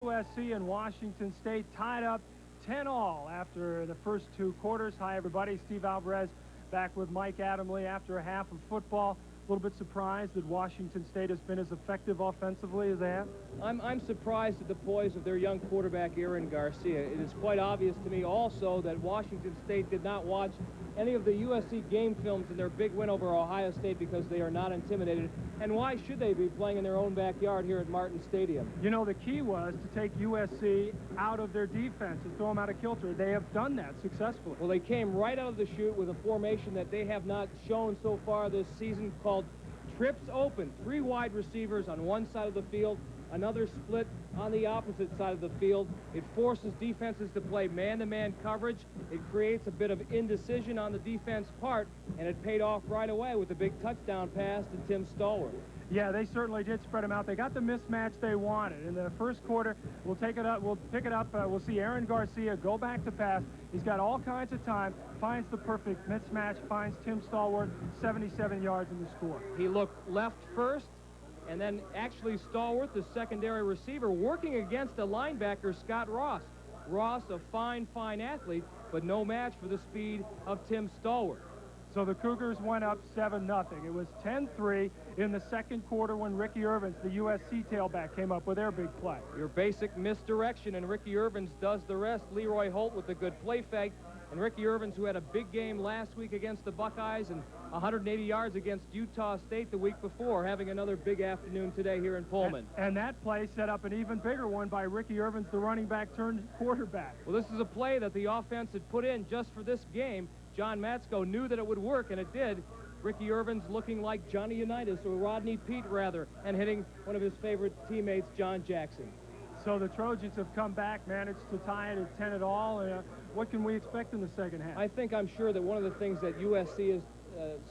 USC and Washington State tied up 10-all after the first two quarters. Hi, everybody. Steve Alvarez back with Mike Adamle after a half of football. A little bit surprised that Washington State has been as effective offensively as they have. I'm surprised at the poise of their young quarterback, Aaron Garcia. It is quite obvious to me also that Washington State did not watch any of the USC game films in their big win over Ohio State because they are not intimidated. And why should they be playing in their own backyard here at Martin Stadium? You know, the key was to take USC out of their defense and throw them out of kilter. They have done that successfully. Well, they came right out of the chute with a formation that they have not shown so far this season called trips open. 3 wide receivers on one side of the field, another split on the opposite side of the field. It forces defenses to play man-to-man coverage. It creates a bit of indecision on the defense part, and it paid off right away with a big touchdown pass to Tim Stallworth. Yeah, they certainly did spread them out. They got the mismatch they wanted. In the first quarter, we'll pick it up. We'll see Aaron Garcia go back to pass. He's got all kinds of time, finds the perfect mismatch, finds Tim Stallworth 77 yards in the score. He looked left first, and then actually Stallworth, the secondary receiver, working against a linebacker, Scott Ross. Ross, a fine athlete, but no match for the speed of Tim Stallworth. So the Cougars went up 7-0. It was 10-3 in the second quarter when Ricky Irvins, the USC tailback, came up with their big play. Your basic misdirection, and Ricky Irvins does the rest. Leroy Holt with a good play fake. And Ricky Irvins, who had a big game last week against the Buckeyes and 180 yards against Utah State the week before, having another big afternoon today here in Pullman. And that play set up an even bigger one by Ricky Irvins, the running back turned quarterback. Well, this is a play that the offense had put in just for this game. John Matsko knew that it would work, and it did. Ricky Irvins looking like Johnny Unitas, or Rodney Pete, rather, and hitting one of his favorite teammates, John Jackson. So the Trojans have come back, managed to tie it at 10-all. What can we expect in the second half? I'm sure that one of the things that USC is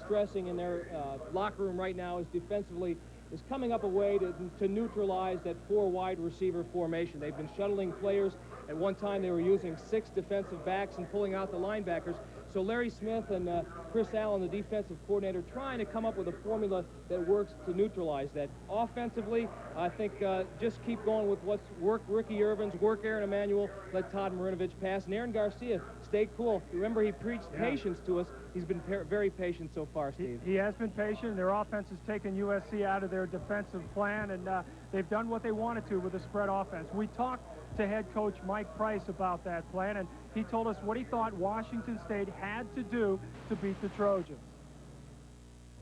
stressing in their locker room right now is defensively is coming up a way to neutralize that 4 wide receiver formation. They've been shuttling players. At one time, they were using 6 defensive backs and pulling out the linebackers. So Larry Smith and Chris Allen, the defensive coordinator, trying to come up with a formula that works to neutralize that. Offensively, I think just keep going with what's worked. Ricky Irvins, work Aaron Emanuel, let Todd Marinovich pass. And Aaron Garcia, stay cool. Remember, he preached patience to us. He's been very patient so far, Steve. He has been patient. Their offense has taken USC out of their defensive plan, and they've done what they wanted to with the spread offense. We talked to head coach Mike Price about that plan, and he told us what he thought Washington State had to do to beat the Trojans.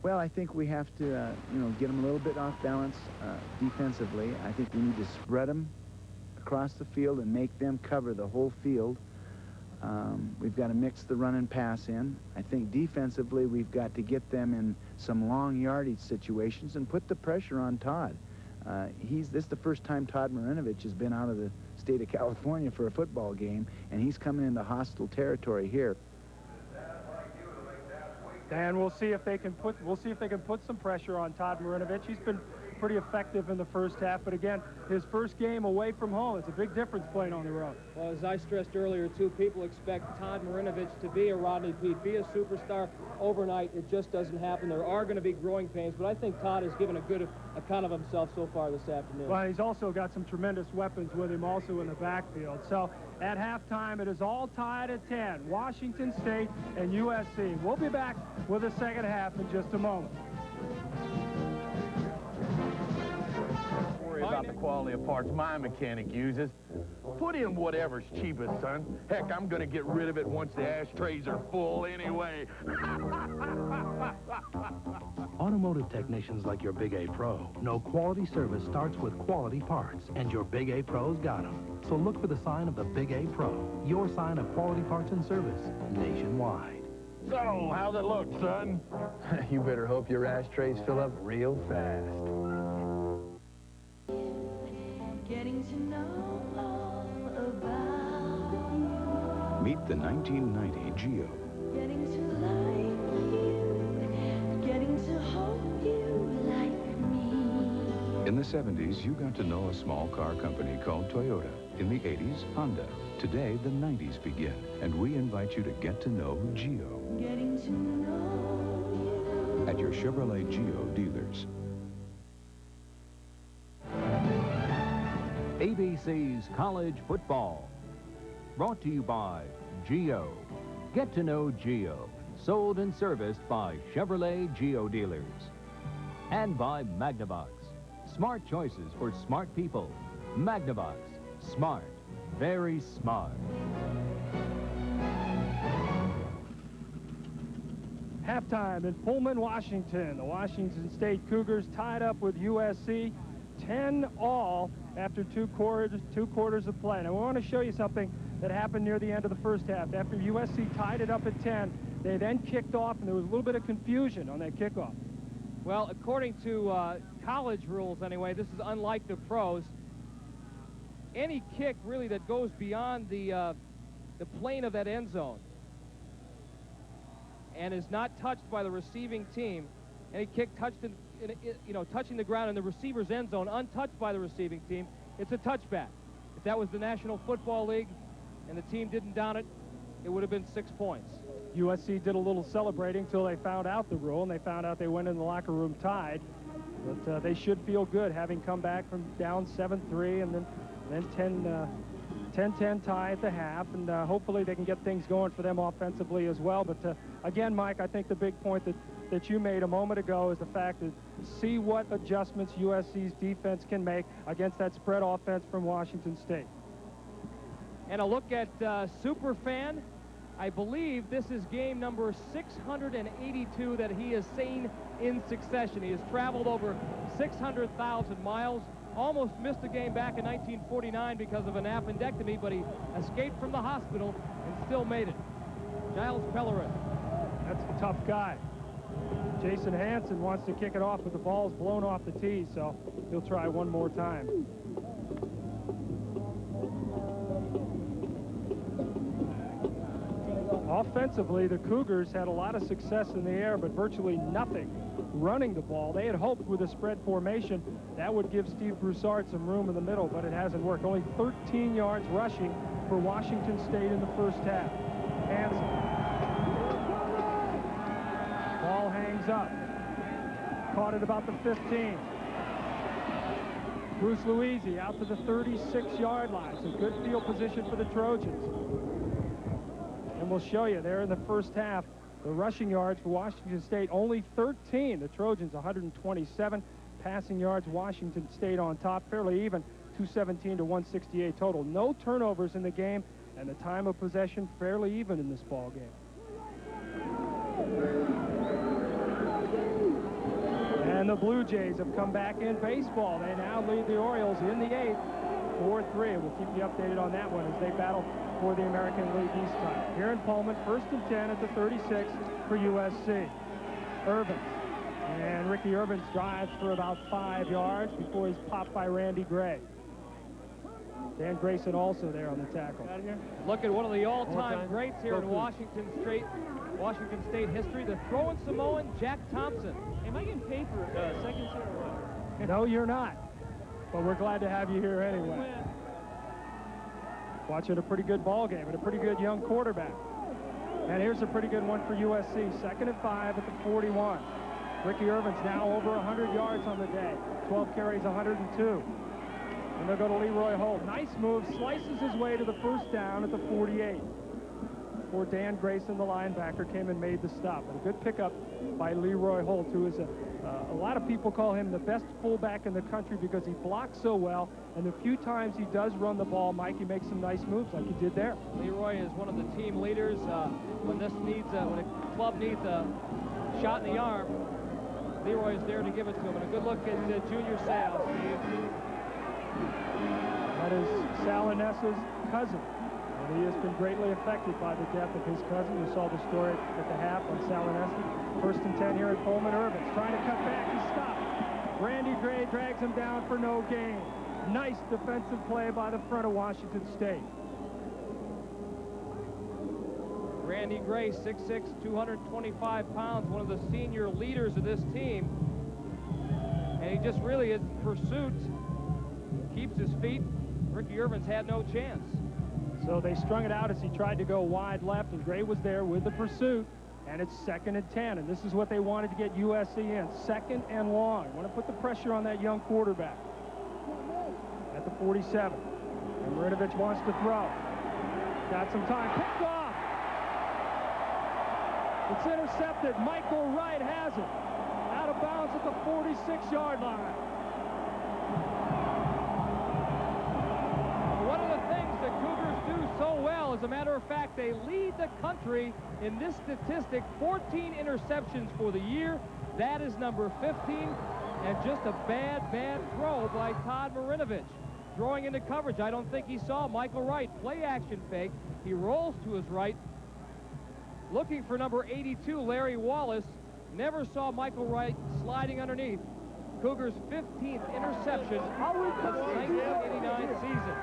Well, I think we have to, get them a little bit off balance defensively. I think we need to spread them across the field and make them cover the whole field. We've got to mix the run and pass in. I think defensively we've got to get them in some long yardage situations and put the pressure on Todd. This is the first time Todd Marinovich has been out of the state of California for a football game, and he's coming into hostile territory here. And we'll see if they can put some pressure on Todd Marinovich. He's been pretty effective in the first half, but again, his first game away from home, it's a big difference playing on the road. Well, as I stressed earlier, too, people expect Todd Marinovich to be a Rodney Pete, be a superstar overnight. It just doesn't happen. There are going to be growing pains, but I think Todd has given a good account of himself so far this afternoon. Well, he's also got some tremendous weapons with him also in the backfield. So at halftime, it is all tied at 10. Washington State and USC. We'll be back with the second half in just a moment. About the quality of parts my mechanic uses. Put in whatever's cheapest, son. Heck, I'm gonna get rid of it once the ashtrays are full anyway. Automotive technicians like your Big A Pro know quality service starts with quality parts, and your Big A Pro's got them. So look for the sign of the Big A Pro, your sign of quality parts and service nationwide. So, how's it look, son? You better hope your ashtrays fill up real fast. Getting to know all about you. Meet the 1990 Geo. Getting to like you. Getting to hold you like me. In the 70s, you got to know a small car company called Toyota. In the 80s, Honda. Today, the 90s begin, and we invite you to get to know Geo. Getting to know you. At your Chevrolet Geo dealers. ABC's College Football. Brought to you by Geo. Get to know Geo. Sold and serviced by Chevrolet Geo dealers. And by Magnavox. Smart choices for smart people. Magnavox. Smart. Very smart. Halftime in Pullman, Washington. The Washington State Cougars tied up with USC 10-all after two quarters of play. Now, we want to show you something that happened near the end of the first half. After USC tied it up at 10, they then kicked off, and there was a little bit of confusion on that kickoff. Well, according to college rules anyway, this is unlike the pros. Any kick really that goes beyond the plane of that end zone and is not touched by the receiving team, any kick touching the ground in the receiver's end zone, untouched by the receiving team, it's a touchback. If that was the National Football League and the team didn't down it, it would have been 6 points. USC did a little celebrating until they found out the rule, and they found out they went in the locker room tied. But they should feel good having come back from down 7-3 and then 10-10 tie at the half, and hopefully they can get things going for them offensively as well. But again, Mike, I think the big point that you made a moment ago is the fact that see what adjustments USC's defense can make against that spread offense from Washington State. And a look at Superfan. I believe this is game number 682 that he has seen in succession. He has traveled over 600,000 miles. Almost missed a game back in 1949 because of an appendectomy, but he escaped from the hospital and still made it. Giles Pellerin. That's a tough guy. Jason Hansen wants to kick it off, but the ball's blown off the tee, so he'll try one more time. Offensively, the Cougars had a lot of success in the air, but virtually nothing running the ball. They had hoped with a spread formation that would give Steve Broussard some room in the middle, but it hasn't worked. Only 13 yards rushing for Washington State in the first half. Hansen. Ball hangs up. Caught at about the 15. Bruce Luisi out to the 36-yard line. So good field position for the Trojans. And we'll show you there in the first half, the rushing yards for Washington State, only 13. The Trojans 127. Passing yards, Washington State on top, fairly even, 217 to 168 total. No turnovers in the game, and the time of possession fairly even in this ball game. And the Blue Jays have come back in baseball. They now lead the Orioles in the 8th, 4-3. We'll keep you updated on that one as they battle for the American League East title. Here in Pullman, 1st and 10 at the 36 for USC. Irvin. And Ricky Irvin drives for about 5 yards before he's popped by Randy Gray. Dan Grayson also there on the tackle. Look at one of the all-time greats here in Washington State history, the throwing Samoan Jack Thompson. Am I getting paid for seconds here or what? No, you're not. But we're glad to have you here anyway. Watching a pretty good ball game and a pretty good young quarterback. And here's a pretty good one for USC. 2nd and 5 at the 41. Ricky Irvin's now over 100 yards on the day. 12 carries, 102. And they'll go to Leroy Holt. Nice move, slices his way to the first down at the 48. Before Dan Grayson, the linebacker, came and made the stop. But a good pickup by Leroy Holt, who is a lot of people call him the best fullback in the country because he blocks so well. And the few times he does run the ball, Mike, he makes some nice moves like he did there. Leroy is one of the team leaders. When when a club needs a shot in the arm, Leroy is there to give it to him. And a good look at Junior Sal. That is Sal Inessa's cousin. And he has been greatly affected by the death of his cousin. You saw the story at the half on Sal Inessa. 1st and 10 here at Pullman. Irvin's trying to cut back. He stopped. Randy Gray drags him down for no gain. Nice defensive play by the front of Washington State. Randy Gray, 6'6", 225 pounds, one of the senior leaders of this team. And he just really, in pursuit, keeps his feet. Ricky Irvin's had no chance. So they strung it out as he tried to go wide left, and Gray was there with the pursuit. And it's 2nd and 10, and this is what they wanted to get USC in. 2nd and long. Want to put the pressure on that young quarterback. At the 47. And Marinovich wants to throw. Got some time. Picked off. It's intercepted. Michael Wright has it. Out of bounds at the 46-yard line. One of the things the Cougars do so well, as a matter of fact, they lead the country in this statistic. 14 interceptions for the year. That is number 15. And just a bad throw by Todd Marinovich. Throwing into coverage. I don't think he saw Michael Wright. Play action fake. He rolls to his right. Looking for number 82, Larry Wallace. Never saw Michael Wright sliding underneath. Cougars' 15th interception of the 1989 season.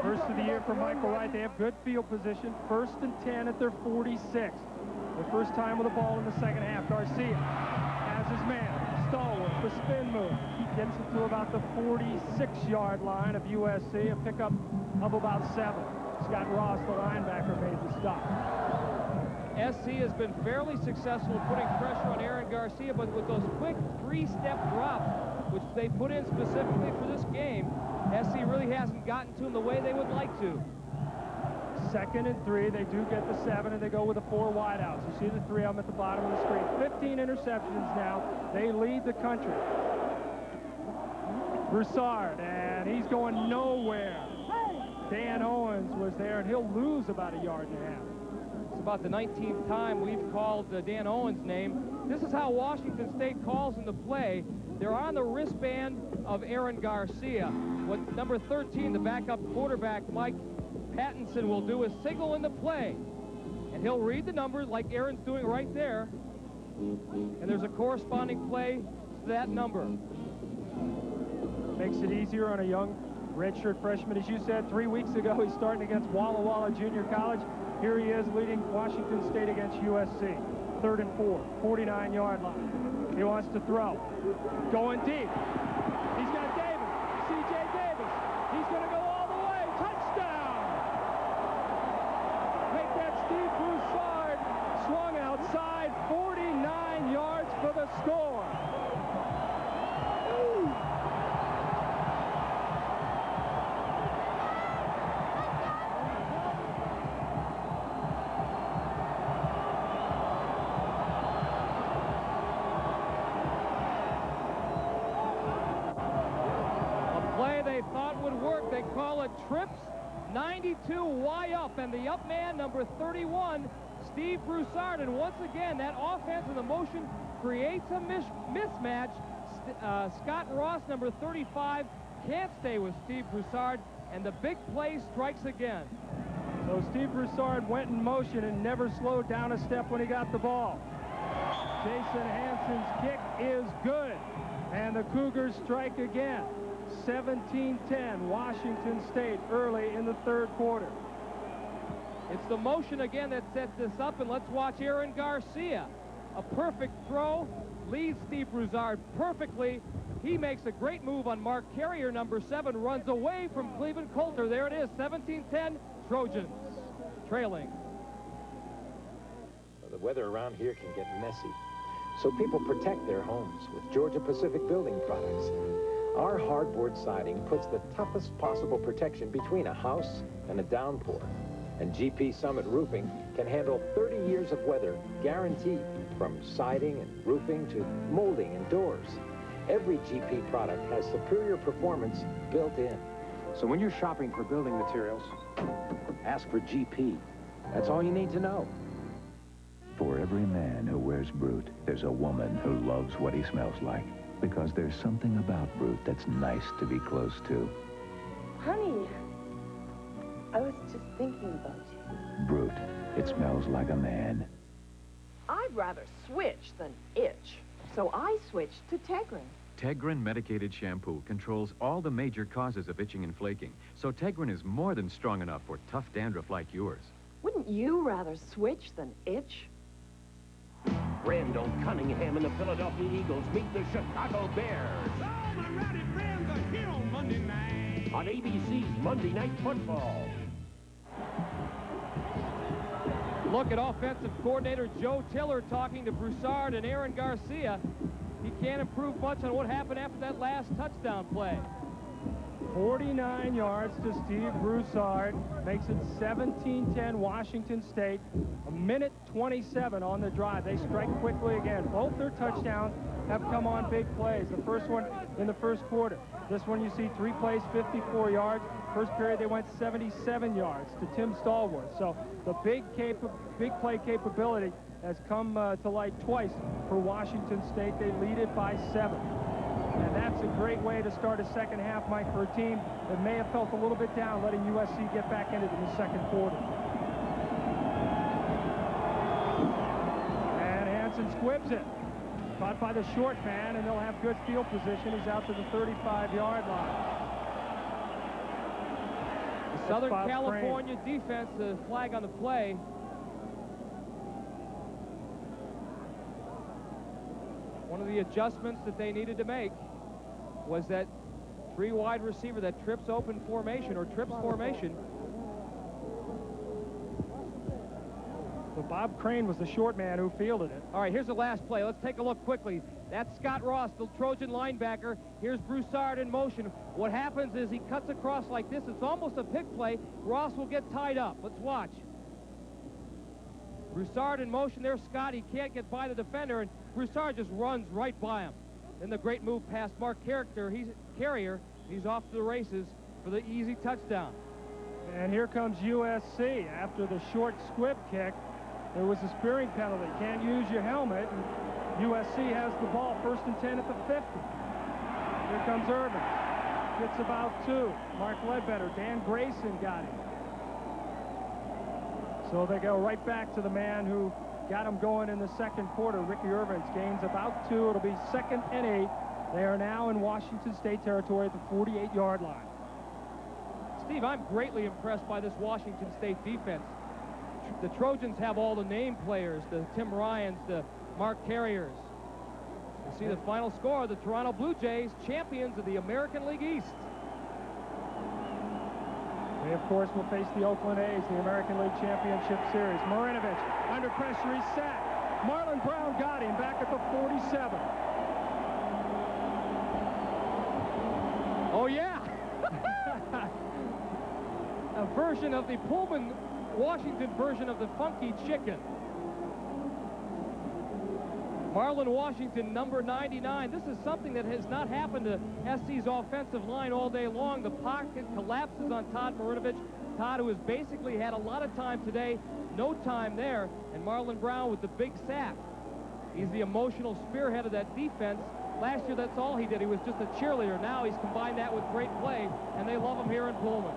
First of the year for Michael Wright. They have good field position. 1st and 10 at their 46. Their first time with the ball in the second half. Garcia has his man. Stallworth, the spin move. Gets it to about the 46-yard line of USC. A pickup of about 7. Scott Ross, the linebacker, made the stop. SC has been fairly successful putting pressure on Aaron Garcia, but with those quick 3-step drops, which they put in specifically for this game, SC really hasn't gotten to him the way they would like to. 2nd and 3. They do get the 7, and they go with the 4 wideouts. You see the 3 of them at the bottom of the screen. 15 interceptions now. They lead the country. Broussard, and he's going nowhere. Dan Owens was there, and he'll lose about 1.5 yards. It's about the 19th time we've called Dan Owens' name. This is how Washington State calls him to play. They're on the wristband of Aaron Garcia. What number 13, the backup quarterback, Mike Pattinson, will do is signal in the play. And he'll read the numbers like Aaron's doing right there. And there's a corresponding play to that number. Makes it easier on a young redshirt freshman. As you said, 3 weeks ago, he's starting against Walla Walla Junior College. Here he is leading Washington State against USC. 3rd and 4, 49-yard line. He wants to throw. Going deep. He's got Davis. C.J. Davis. He's going to go all the way. Touchdown! Make that Steve Broussard. Swung outside. 49 yards for the score. They thought would work. They call it trips. 92 Y up, and the up man, number 31, Steve Broussard. And once again, that offense and the motion creates a mismatch. Scott Ross, number 35, can't stay with Steve Broussard, and the big play strikes again. So Steve Broussard went in motion and never slowed down a step when he got the ball. Jason Hansen's kick is good, and the Cougars strike again. 17-10, Washington State early in the 3rd quarter. It's the motion again that sets this up, and let's watch Aaron Garcia. A perfect throw, leads Steve Broussard perfectly. He makes a great move on Mark Carrier, number 7, runs away from Cleveland Coulter. There it is, 17-10, Trojans trailing. Well, the weather around here can get messy, so people protect their homes with Georgia Pacific building products. Our hardboard siding puts the toughest possible protection between a house and a downpour. And GP Summit Roofing can handle 30 years of weather guaranteed, from siding and roofing to molding and doors. Every GP product has superior performance built in. So when you're shopping for building materials, ask for GP. That's all you need to know. For every man who wears Brute, there's a woman who loves what he smells like. Because there's something about Brute that's nice to be close to. Honey, I was just thinking about you. Brute. It smells like a man. I'd rather switch than itch, so I switched to Tegrin. Tegrin medicated shampoo controls all the major causes of itching and flaking, so Tegrin is more than strong enough for tough dandruff like yours. Wouldn't you rather switch than itch? Randall Cunningham and the Philadelphia Eagles meet the Chicago Bears. All my rowdy friends are here on Monday night. On ABC's Monday Night Football. Look at offensive coordinator Joe Tiller talking to Broussard and Aaron Garcia. He can't improve much on what happened after that last touchdown play. 49 yards to Steve Broussard. Makes it 17-10 Washington State. A minute 27 on the drive. They strike quickly again. Both their touchdowns have come on big plays. The first one in the first quarter. This one you see 3 plays, 54 yards. First period they went 77 yards to Tim Stallworth. So the big play capability has come to light twice for Washington State. They lead it by 7. And that's a great way to start a second half, Mike, for a team that may have felt a little bit down, letting USC get back in it in the second quarter. And Hansen squibs it. Caught by the short man, and they'll have good field position. He's out to the 35-yard line. The Southern California defense, the flag on the play. One of the adjustments that they needed to make was that 3 wide receiver, that trips open formation or trips formation. So Bob Crane was the short man who fielded it. All right, here's the last play. Let's take a look quickly. That's Scott Ross, the Trojan linebacker. Here's Broussard in motion. What happens is he cuts across like this. It's almost a pick play. Ross will get tied up. Let's watch. Broussard in motion. There's Scott. He can't get by the defender, and Broussard just runs right by him. Then the great move past Mark Carrier. He's off to the races for the easy touchdown. And here comes USC. After the short squib kick, there was a spearing penalty. Can't use your helmet. And USC has the ball, 1st and 10 at the 50. Here comes Irvin. Gets about 2. Mark Ledbetter. Dan Grayson got him. So they go right back to the man who got him going in the second quarter. Ricky Irvins gains about 2. It'll be 2nd and 8. They are now in Washington State territory at the 48-yard line. Steve, I'm greatly impressed by this Washington State defense. The Trojans have all the name players, the Tim Ryans, the Mark Carriers. You see the final score, the Toronto Blue Jays, champions of the American League East. They, of course, will face the Oakland A's, the American League Championship Series. Marinovich, under pressure, he's sacked. Marlon Brown got him back at the 47. Oh, yeah. A version of the Pullman, Washington version of the Funky Chicken. Marlon Washington, number 99. This is something that has not happened to SC's offensive line all day long. The pocket collapses on Todd Marinovich. Todd, who has basically had a lot of time today, no time there. And Marlon Brown with the big sack. He's the emotional spearhead of that defense. Last year, that's all he did. He was just a cheerleader. Now he's combined that with great play, and they love him here in Pullman.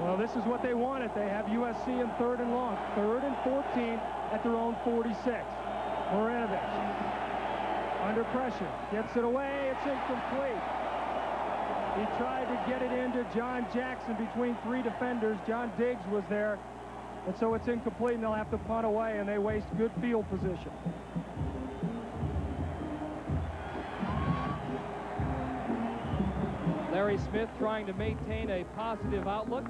Well, this is what they wanted. They have USC in 3rd and long. 3rd and 14 at their own 46. Marinovich under pressure, gets it away, it's incomplete. He tried to get it into John Jackson between 3 defenders. John Diggs was there, and so it's incomplete, and they'll have to punt away, and they waste good field position. Larry Smith trying to maintain a positive outlook.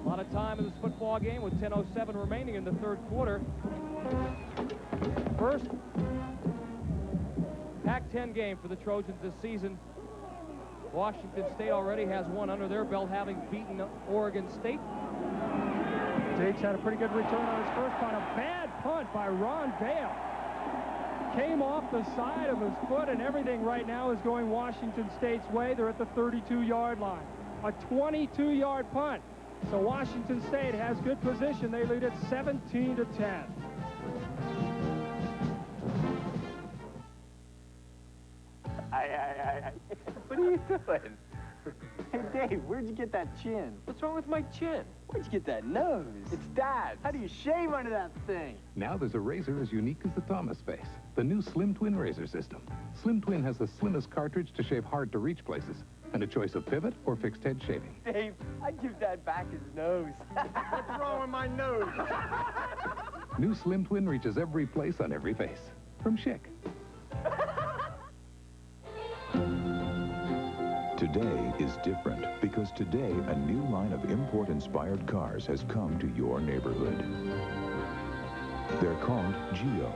A lot of time in this football game with 10:07 remaining in the 3rd quarter. First Pac-10 game for the Trojans this season. Washington State already has one under their belt, having beaten Oregon State. Diggs had a pretty good return on his first punt. A bad punt by Ron Vale. Came off the side of his foot, and everything right now is going Washington State's way. They're at the 32-yard line. A 22-yard punt. So Washington State has good position. They lead it 17-10. What are you doing? Hey, Dave, where'd you get that chin? What's wrong with my chin? Where'd you get that nose? It's Dad's. How do you shave under that thing? Now there's a razor as unique as the Thomas face. The new Slim Twin razor system. Slim Twin has the slimmest cartridge to shave hard-to-reach places, and a choice of pivot or fixed head shaving. Dave, I'd give Dad back his nose. What's wrong with my nose? New Slim Twin reaches every place on every face. From Schick. Today is different because today a new line of import-inspired cars has come to your neighborhood. They're called Geo.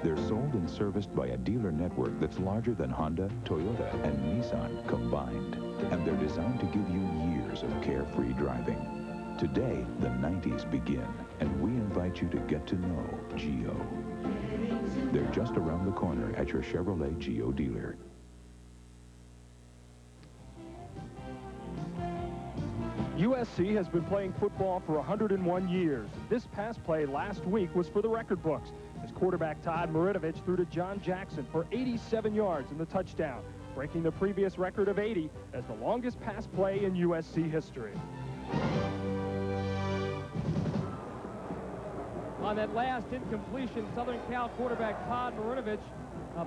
They're sold and serviced by a dealer network that's larger than Honda, Toyota, and Nissan combined. And they're designed to give you years of carefree driving. Today, the 90s begin, and we invite you to get to know Geo. They're just around the corner at your Chevrolet Geo dealer. USC has been playing football for 101 years. This pass play last week was for the record books, as quarterback Todd Marinovich threw to John Jackson for 87 yards in the touchdown, breaking the previous record of 80 as the longest pass play in USC history. On that last incompletion, Southern Cal quarterback Todd Marinovich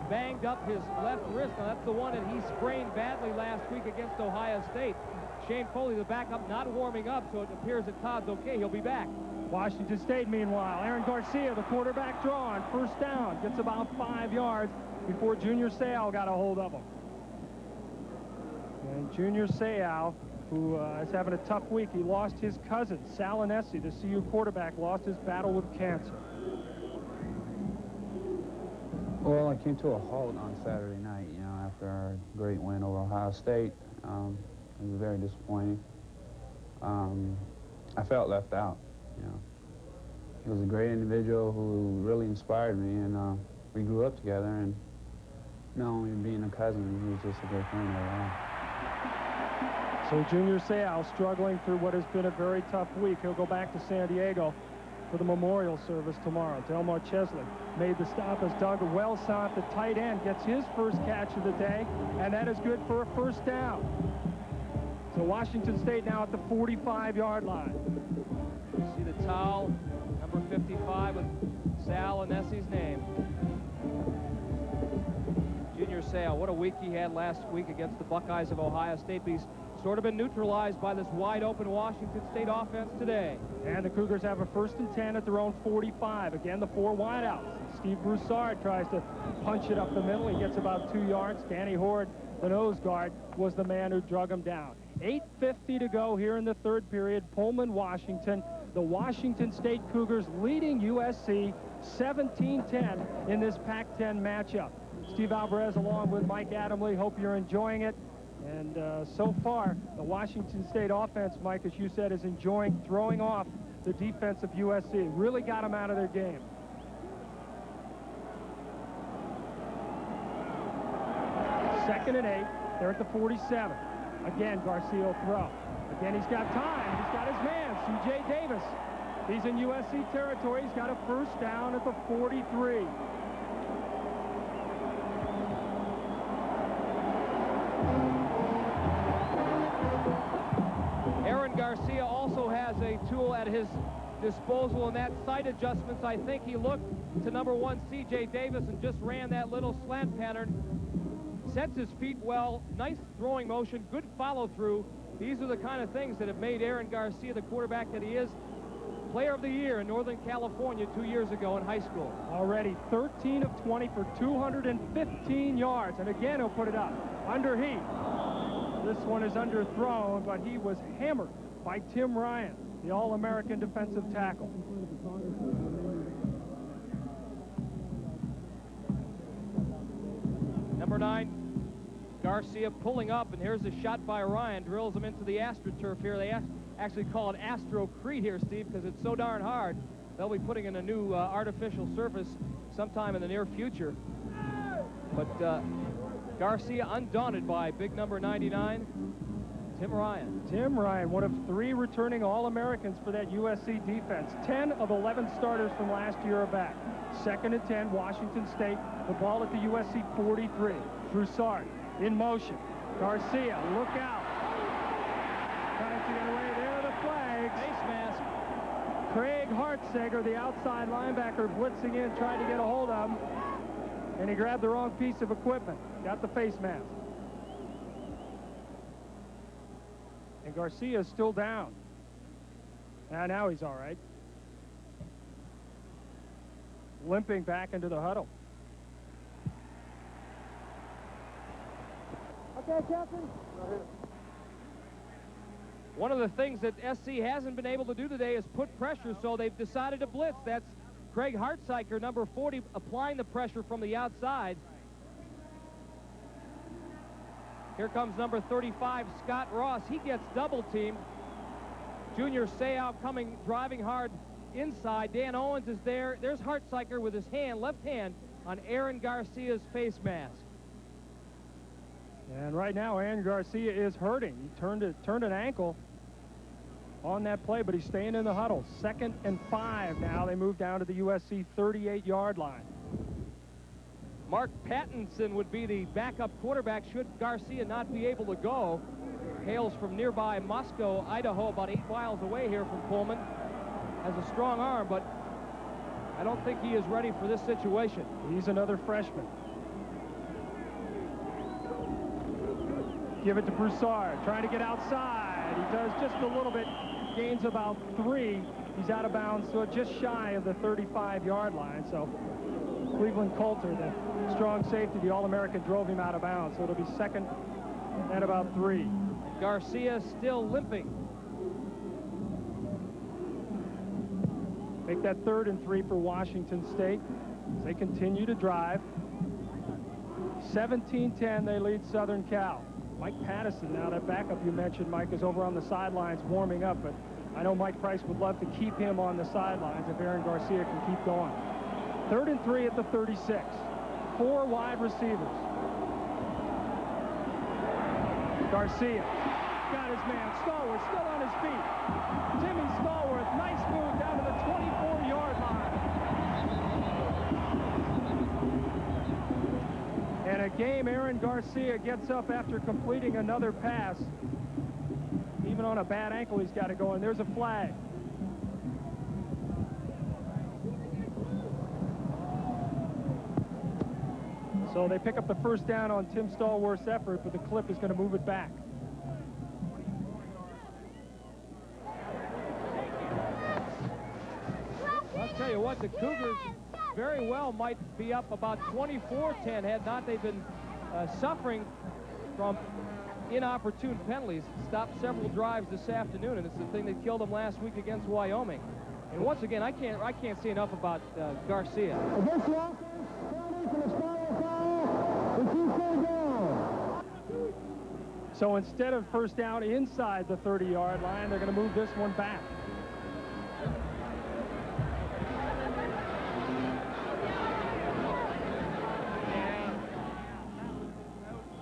banged up his left wrist. Now, that's the one that he sprained badly last week against Ohio State. Shane Foley, the backup, not warming up, so it appears that Todd's okay. He'll be back. Washington State, meanwhile, Aaron Garcia, the quarterback, draw on first down. Gets about 5 yards before Junior Seau got a hold of him. And Junior Seau, who is having a tough week, he lost his cousin, Sal Inessi, the CU quarterback, lost his battle with cancer. Well, I came to a halt on Saturday night, after our great win over Ohio State. It was very disappointing. I felt left out, He was a great individual who really inspired me, and we grew up together, and not only being a cousin, he was just a great friend overall. So Junior Seau struggling through what has been a very tough week. He'll go back to San Diego for the memorial service tomorrow. Delmar Chesley made the stop as Doug Wellsant, the tight end, gets his first catch of the day, and that is good for a first down. So Washington State now at the 45-yard line. You see the towel, number 55 with Sal Inessi's name. Junior Seau, what a week he had last week against the Buckeyes of Ohio State, but he's sort of been neutralized by this wide-open Washington State offense today. And the Cougars have a 1st and 10 at their own 45. Again, the 4 wideouts. Steve Broussard tries to punch it up the middle. He gets about 2 yards. Danny Horde, the nose guard, was the man who drug him down. 8:50 to go here in the third period. Pullman, Washington. The Washington State Cougars leading USC 17-10 in this Pac-10 matchup. Steve Alvarez along with Mike Adamle. Hope you're enjoying it. And so far, the Washington State offense, Mike, as you said, is enjoying throwing off the defense of USC. Really got them out of their game. Second and 8. They're at the 47. Again, Garcia will throw. Again, he's got time. He's got his man, C.J. Davis. He's in USC territory. He's got a first down at the 43. Aaron Garcia also has a tool at his disposal, and that sight adjustments. I think he looked to number 1, C.J. Davis, and just ran that little slant pattern. Sets his feet well, nice throwing motion, good follow-through. These are the kind of things that have made Aaron Garcia the quarterback that he is. Player of the Year in Northern California 2 years ago in high school. Already 13 of 20 for 215 yards, and again he'll put it up. Under heat. This one is underthrown, but he was hammered by Tim Ryan, the All-American defensive tackle. Number 9, Garcia pulling up, and here's a shot by Ryan. Drills him into the AstroTurf here. They actually call it Astrocrete here, Steve, because it's so darn hard. They'll be putting in a new artificial surface sometime in the near future. But Garcia undaunted by big number 99, Tim Ryan. Tim Ryan, one of 3 returning All-Americans for that USC defense. 10 of 11 starters from last year are back. Second and 10, Washington State. The ball at the USC 43. Broussard in motion. Garcia, look out. Trying to get away. There are the flags. Face mask. Craig Hartsager, the outside linebacker, blitzing in, trying to get a hold of him. And he grabbed the wrong piece of equipment. Got the face mask. And Garcia is still down. And now he's all right. Limping back into the huddle. Okay, Captain. One of the things that SC hasn't been able to do today is put pressure, so they've decided to blitz. That's Craig Hartziker, number 40, applying the pressure from the outside. Here comes number 35, Scott Ross. He gets double-teamed. Junior Seau coming, driving hard inside. Dan Owens is there. There's Hartziker with his hand, left hand, on Aaron Garcia's face mask. And right now, Aaron Garcia is hurting. He turned an ankle on that play, but he's staying in the huddle. 2nd and 5 now. They move down to the USC 38-yard line. Mark Pattinson would be the backup quarterback should Garcia not be able to go. Hails from nearby Moscow, Idaho, about 8 miles away here from Pullman. Has a strong arm, but I don't think he is ready for this situation. He's another freshman. Give it to Broussard, trying to get outside. He does just a little bit, gains about 3. He's out of bounds, so just shy of the 35-yard line. So Cleveland Coulter, the strong safety, the All-American, drove him out of bounds. So it'll be 2nd and about 3. Garcia still limping. Make that 3rd and 3 for Washington State as they continue to drive. 17-10, they lead Southern Cal. Mike Patterson, now that backup you mentioned, Mike, is over on the sidelines warming up, but I know Mike Price would love to keep him on the sidelines if Aaron Garcia can keep going. 3rd and 3 at the 36. 4 wide receivers. Garcia got his man. Stallworth still on his feet. Timmy Stallworth, nice move down to the 24-yard line. And a game Aaron Garcia gets up after completing another pass. Even on a bad ankle, he's got to go, and there's a flag. So they pick up the first down on Tim Stallworth's effort, but the clip is going to move it back. I'll tell you what, the Cougars very well might be up about 24-10 had not they been suffering from inopportune penalties. Stopped several drives this afternoon, and it's the thing that killed them last week against Wyoming. And once again, I can't say enough about Garcia. Against the offense, from the spiral foul, the 2-3 down. So instead of first down inside the 30-yard line, they're going to move this one back.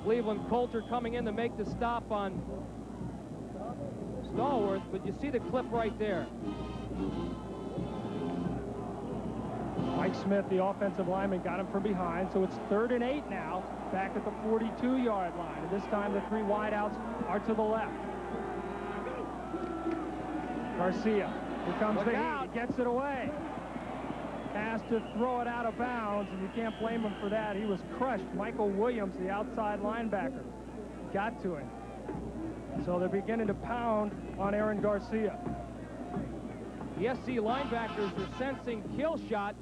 Cleveland Coulter coming in to make the stop on Stallworth, but you see the clip right there. Mike Smith, the offensive lineman, got him from behind, so it's 3rd and 8 now, back at the 42-yard line. And this time the 3 wideouts are to the left. Garcia, here comes the heat, he gets it away. Has to throw it out of bounds, and you can't blame him for that. He was crushed. Michael Williams, the outside linebacker, got to him. So they're beginning to pound on Aaron Garcia. The SC linebackers are sensing kill shot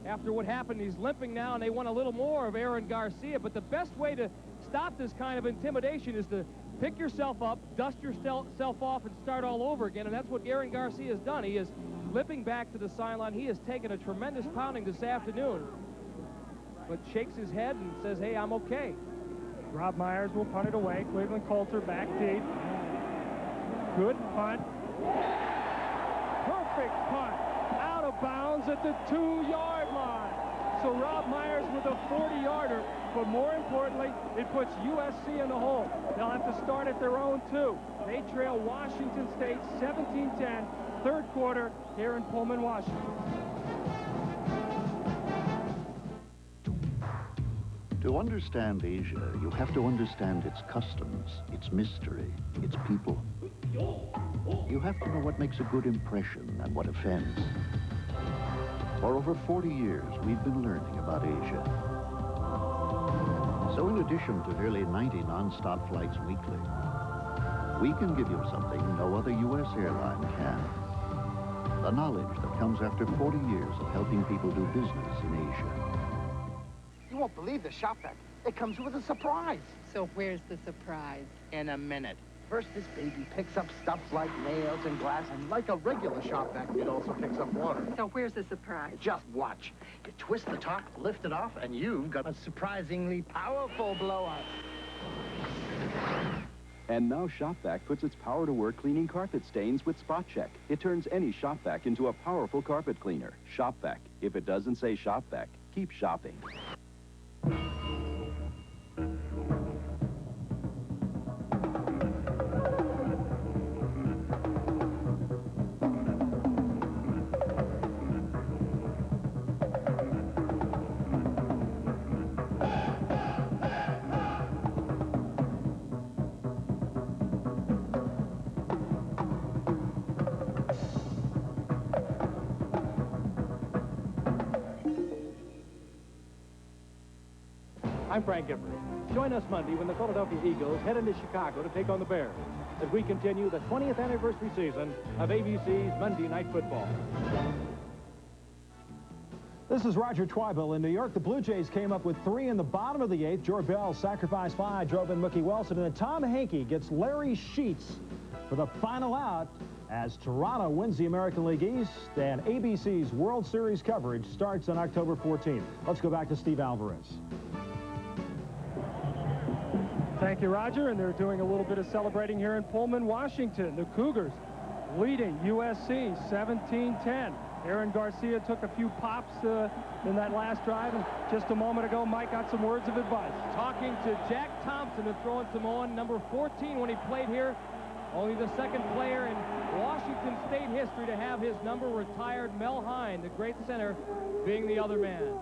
after what happened. He's limping now, and they want a little more of Aaron Garcia. But the best way to stop this kind of intimidation is to pick yourself up, dust yourself off, and start all over again. And that's what Aaron Garcia has done. He is limping back to the sideline. He has taken a tremendous pounding this afternoon, but shakes his head and says, hey, I'm okay. Rob Myers will punt it away. Cleveland Coulter back deep. Good punt. Perfect punt. Out of bounds at the 2-yard line. So Rob Myers with a 40-yarder, but more importantly, it puts USC in the hole. They'll have to start at their own 2. They trail Washington State 17-10. 3rd quarter here in Pullman, Washington. To understand Asia, you have to understand its customs, its mystery, its people. You have to know what makes a good impression and what offends. For over 40 years, we've been learning about Asia. So in addition to nearly 90 non-stop flights weekly, we can give you something no other U.S. airline can. The knowledge that comes after 40 years of helping people do business in Asia. You won't believe the shop vac. It comes with a surprise. So where's the surprise? In a minute. First, this baby picks up stuff like nails and glass, and like a regular shop vac, it also picks up water. So where's the surprise? Just watch. You twist the top, lift it off, and you've got a surprisingly powerful blower. And now Shop Vac puts its power to work cleaning carpet stains with Spot Check. It turns any Shop Vac into a powerful carpet cleaner. Shop Vac. If it doesn't say Shop Vac, keep shopping. I'm Frank Gifford. Join us Monday when the Philadelphia Eagles head into Chicago to take on the Bears as we continue the 20th anniversary season of ABC's Monday Night Football. This is Roger Twybill in New York. The Blue Jays came up with 3 in the bottom of the 8th. George Bell sacrificed fly, drove in Mookie Wilson, and then Tom Hankey gets Larry Sheets for the final out as Toronto wins the American League East, and ABC's World Series coverage starts on October 14th. Let's go back to Steve Alvarez. Thank you, Roger. And they're doing a little bit of celebrating here in Pullman, Washington. The Cougars leading USC 17-10. Aaron Garcia took a few pops in that last drive, and just a moment ago, Mike got some words of advice. Talking to Jack Thompson, who throwing some on number 14 when he played here. Only the second player in Washington State history to have his number retired. Mel Hine, the great center, being the other man.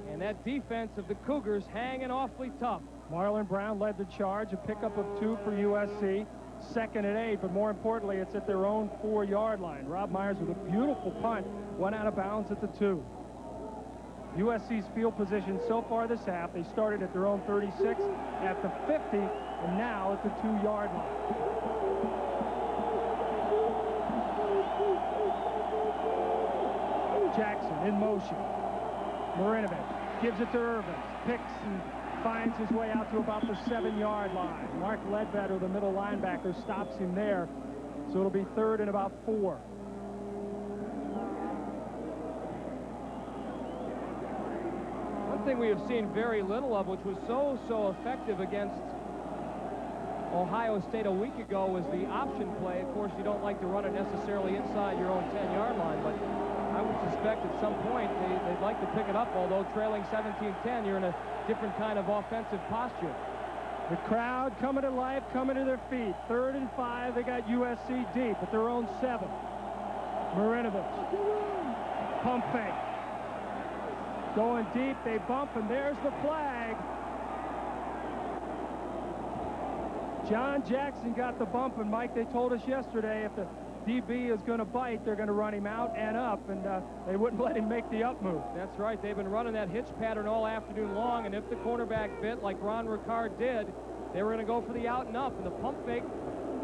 And that defense of the Cougars hanging awfully tough. Marlon Brown led the charge, a pickup of 2 for USC. Second and 8, but more importantly, it's at their own 4-yard line. Rob Myers with a beautiful punt, went out of bounds at the 2. USC's field position so far this half, they started at their own 36, at the 50, and now at the 2-yard line. Jackson in motion. Marinovich gives it to Irvin, picks and finds his way out to about the 7-yard line. Mark Ledbetter, the middle linebacker, stops him there. So it'll be 3rd and about 4. One thing we have seen very little of, which was so effective against Ohio State a week ago, was the option play. Of course, you don't like to run it necessarily inside your own 10-yard line, but I would suspect at some point they'd like to pick it up, although trailing 17-10, you're in a different kind of offensive posture. The crowd coming to life, coming to their feet. 3rd and 5, they got USC deep at their own 7. Marinovich, pump fake. Going deep, they bump, and there's the flag. John Jackson got the bump, and Mike, they told us yesterday if the DB is going to bite, they're going to run him out and up, and they wouldn't let him make the up move. That's right. They've been running that hitch pattern all afternoon long, and if the cornerback bit like Ron Ricard did, they were going to go for the out and up. And the pump fake,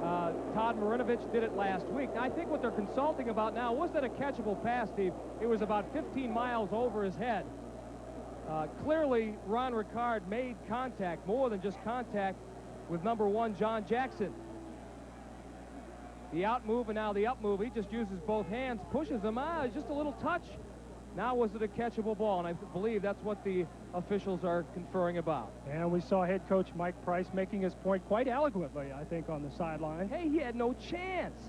Todd Marinovich did it last week. Now, I think what they're consulting about now, was that a catchable pass, Steve? It was about 15 miles over his head. Clearly, Ron Ricard made contact, more than just contact, with number 1, John Jackson. The out move and now the up move. He just uses both hands, pushes them out. Just a little touch. Now, was it a catchable ball? And I believe that's what the officials are conferring about. And we saw head coach Mike Price making his point quite eloquently, I think, on the sideline. Hey, he had no chance.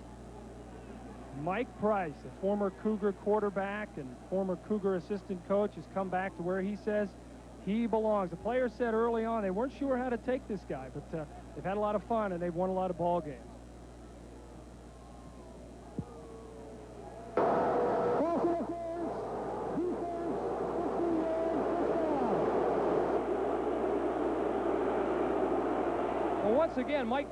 Mike Price, a former Cougar quarterback and former Cougar assistant coach, has come back to where he says he belongs. The players said early on they weren't sure how to take this guy, but they've had a lot of fun and they've won a lot of ball games. Well, once again, Mike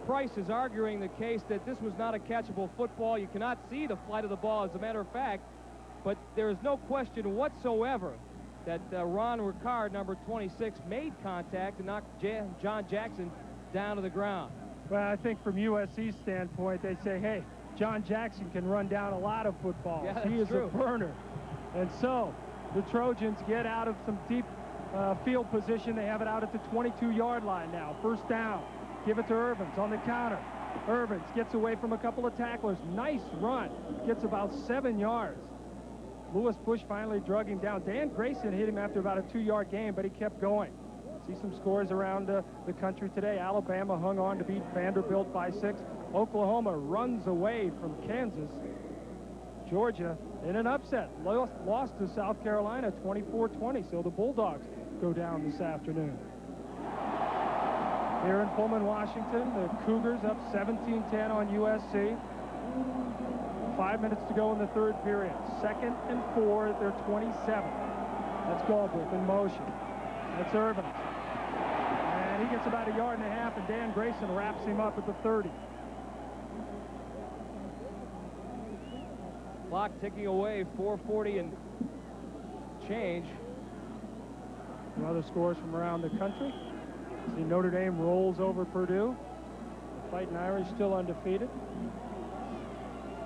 Price is arguing the case that this was not a catchable football. You cannot see the flight of the ball, as a matter of fact, but there is no question whatsoever that Ron Ricard, number 26, made contact and knocked John Jackson down to the ground. Well, I think from USC's standpoint, they say, hey, John Jackson can run down a lot of footballs. Yeah, he is true. a burner. And so the Trojans get out of some deep field position. They have it out at the 22-yard line now. 1st down. give it to Irvins on the counter. Irvins gets away from a couple of tacklers. Nice run. Gets about 7 yards. Lewis Bush finally drug him down. Dan Grayson hit him after about a 2-yard gain, but he kept going. See some scores around the country today. Alabama hung on to beat Vanderbilt by 6. Oklahoma runs away from Kansas. Georgia, in an upset, lost to South Carolina 24-20, so the Bulldogs go down this afternoon. Here in Pullman, Washington, the Cougars up 17-10 on USC. 5 minutes to go in the third period. 2nd and 4 at their 27. That's Galbraith in motion. That's Irvins. And he gets about 1.5 yards, and Dan Grayson wraps him up at the 30. Clock ticking away, 4:40 and change. Some other scores from around the country. See, Notre Dame rolls over Purdue. The Fighting Irish still undefeated.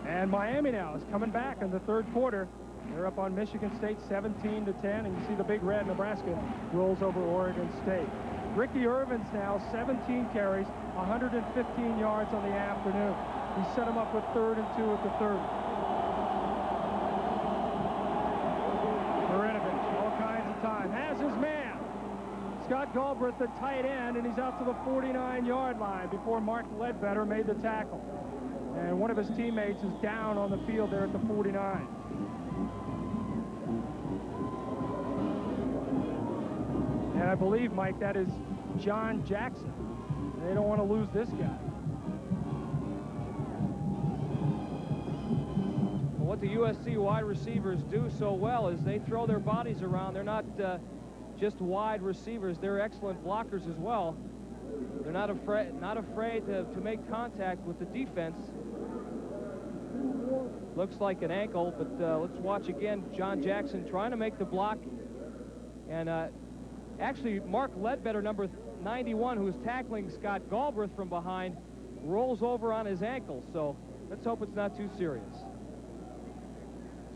And Miami now is coming back in the third quarter. They're up on Michigan State 17-10, and you see the Big Red, Nebraska, rolls over Oregon State. Ricky Irvins now 17 carries, 115 yards on the afternoon. He set him up with 3rd and 2 at the 30. Marinovich, all kinds of time, has his man. Scott Galbraith, the tight end, and he's out to the 49-yard line before Mark Ledbetter made the tackle. And one of his teammates is down on the field there at the 49. And I believe, Mike, that is John Jackson. They don't want to lose this guy. Well, what the USC wide receivers do so well is they throw their bodies around. They're not just wide receivers. They're excellent blockers as well. They're not afraid to make contact with the defense. Looks like an ankle, but let's watch again. John Jackson trying to make the block. And actually, Mark Ledbetter, number 91, who's tackling Scott Galbraith from behind, rolls over on his ankle. So let's hope it's not too serious.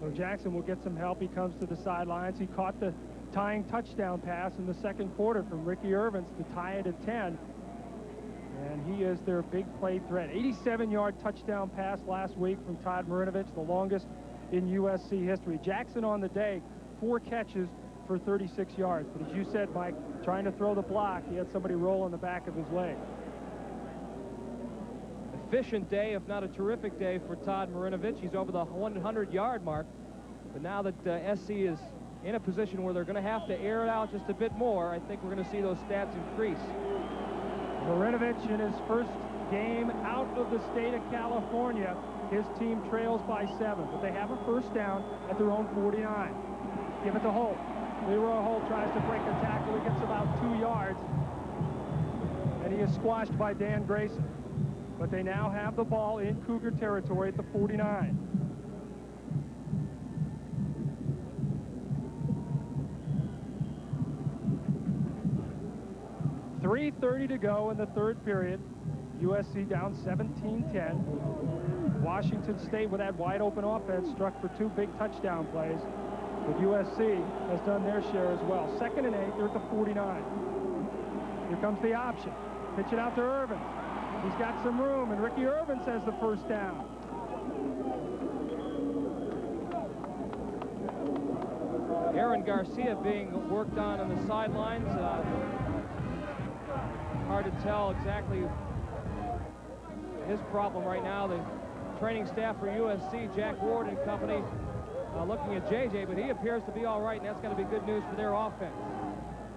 So Jackson will get some help. He comes to the sidelines. He caught the tying touchdown pass in the second quarter from Ricky Irvins to tie it at 10. And he is their big play threat. 87-yard touchdown pass last week from Todd Marinovich, the longest in USC history. Jackson on the day, 4 catches for 36 yards. But as you said, Mike, trying to throw the block, he had somebody roll on the back of his leg. Efficient day, if not a terrific day for Todd Marinovich. He's over the 100-yard mark. But now that SC is in a position where they're going to have to air it out just a bit more, I think we're going to see those stats increase. Marinovich in his first game out of the state of California. His team trails by 7, but they have a first down at their own 49. Give it to Holt. Leroy Holt tries to break a tackle. He gets about 2 yards, and he is squashed by Dan Grayson. But they now have the ball in Cougar territory at the 49. .3:30 to go in the third period. USC down 17-10. Washington State, with that wide open offense, struck for 2 big touchdown plays. But USC has done their share as well. 2nd and 8, they're at the 49. Here comes the option. Pitch it out to Irvins. He's got some room, and Ricky Irvins has the first down. Aaron Garcia being worked on the sidelines. Hard to tell exactly his problem right now. The training staff for USC, Jack Ward and company, looking at JJ, but he appears to be all right, and that's going to be good news for their offense.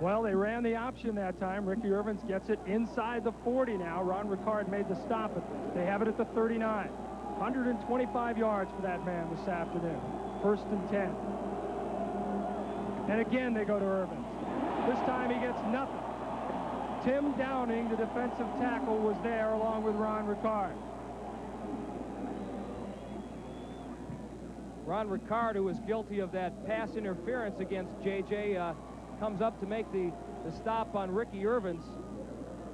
Well, they ran the option that time. Ricky Irvins gets it inside the 40 now. Ron Ricard made the stop, but they have it at the 39. 125 yards for that man this afternoon. 1st and 10. And again, they go to Irvins. This time he gets nothing. Tim Downing, the defensive tackle, was there along with Ron Ricard. Ron Ricard, who was guilty of that pass interference against JJ, comes up to make the stop on Ricky Irvins.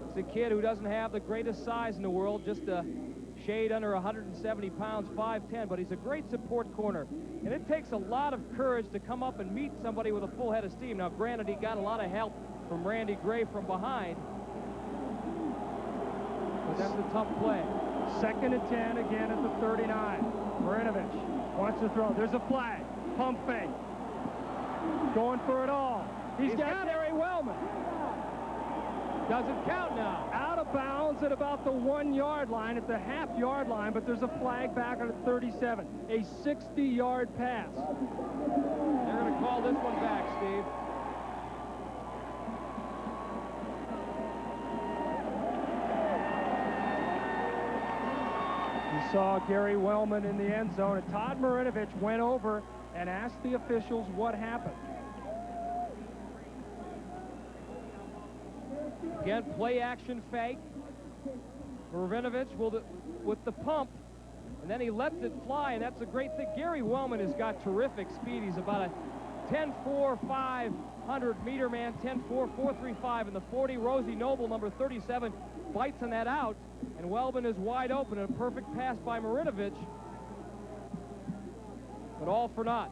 It's a kid who doesn't have the greatest size in the world, just a shade under 170 pounds, 5'10", but he's a great support corner. And it takes a lot of courage to come up and meet somebody with a full head of steam. Now, granted, he got a lot of help from Randy Gray from behind. but that's a tough play. 2nd and 10 again at the 39. Marinovich wants to throw. There's a flag. Pump fake. Going for it all. He's got Gary Wellman. Doesn't count now. Out of bounds at about the 1-yard line, at the half-yard line, but there's a flag back on the 37. A 60-yard pass. They're going to call this one back, Steve. You saw Gary Wellman in the end zone, and Todd Marinovich went over and asked the officials what happened. Again, play action fake. Marinovich with the pump, and then he lets it fly, and that's a great thing. Gary Wellman has got terrific speed. He's about a 10.4 500-meter man, 10.4 4.35 in the 40. Rosie Noble, number 37, bites on that out, and Wellman is wide open. A perfect pass by Marinovich, but all for naught.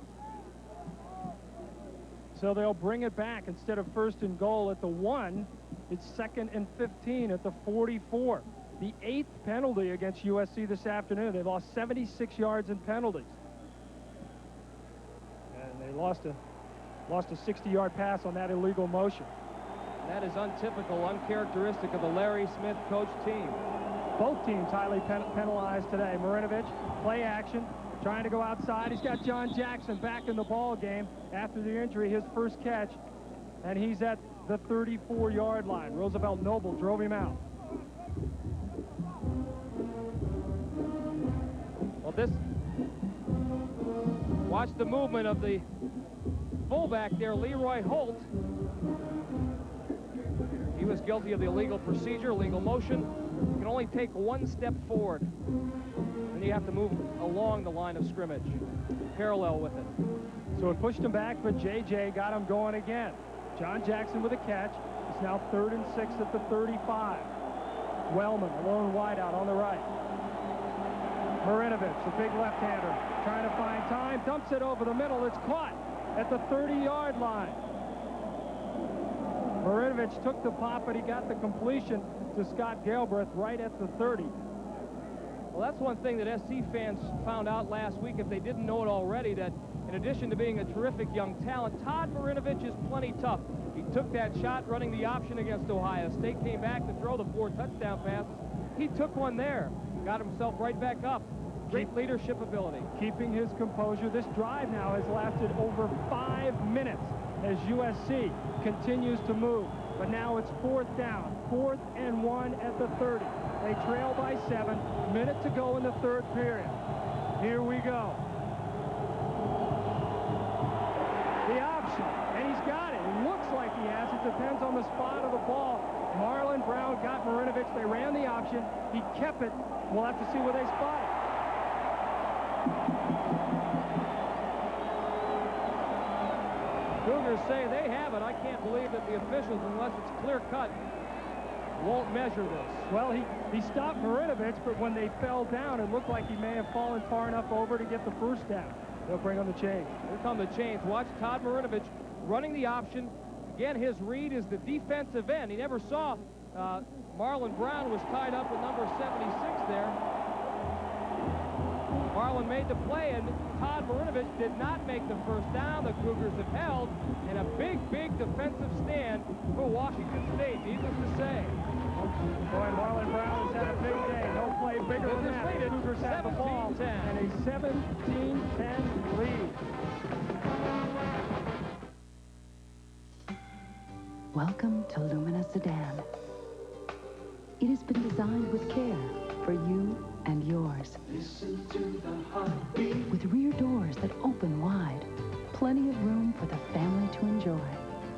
So they'll bring it back. Instead of 1st and goal at the 1, it's 2nd and 15 at the 44. The 8th penalty against USC this afternoon. They lost 76 yards in penalties. And they lost a 60-yard pass on that illegal motion. That is untypical, uncharacteristic of the Larry Smith coach team. Both teams highly penalized today. Marinovich, play action, trying to go outside. He's got John Jackson back in the ball game after the injury, his first catch, and he's at the 34-yard line. Roosevelt Noble drove him out. Well, watch the movement of the fullback there, Leroy Holt. He was guilty of the illegal procedure, illegal motion. You can only take 1 step forward. Then you have to move along the line of scrimmage, parallel with it. So it pushed him back, but J.J. got him going again. John Jackson with a catch. It's now 3rd and 6 at the 35. Wellman, a lone wideout on the right. Marinovich, the big left-hander, trying to find time, dumps it over the middle. It's caught at the 30-yard line. Marinovich took the pop, but he got the completion to Scott Galbraith right at the 30. Well, that's one thing that SC fans found out last week, if they didn't know it already, that in addition to being a terrific young talent, Todd Marinovich is plenty tough. He took that shot running the option against Ohio State, came back to throw the 4 touchdown passes. He took one there, got himself right back up. Great leadership ability. Keeping his composure. This drive now has lasted over 5 minutes as USC continues to move. But now it's 4th down, 4th and 1 at the 30. They trail by 7, minute to go in the 3rd period. Here we go. The option, and he's got it. It looks like he has. It depends on the spot of the ball. Marlon Brown got Marinovich. They ran the option. He kept it. We'll have to see where they spot it. Cougars say they have it. I can't believe that the officials, unless it's clear cut, won't measure this. Well, he stopped Marinovich, but when they fell down, it looked like he may have fallen far enough over to get the 1st down. They'll bring on the chains. Here come the chains. Watch Todd Marinovich running the option. Again, his read is the defensive end. He never saw Marlon Brown was tied up with number 76 there. Marlon made the play, and Todd Marinovich did not make the 1st down. The Cougars have held in a big, big defensive stand for Washington State, needless to say. Boy, Marlon Brown has had a big day. No play bigger than that. The Cougars have the ball and a 17-10 lead. Welcome to Lumina Sedan. It has been designed with care for you and yours. Listen to the heartbeat. With rear doors that open wide, plenty of room for the family to enjoy.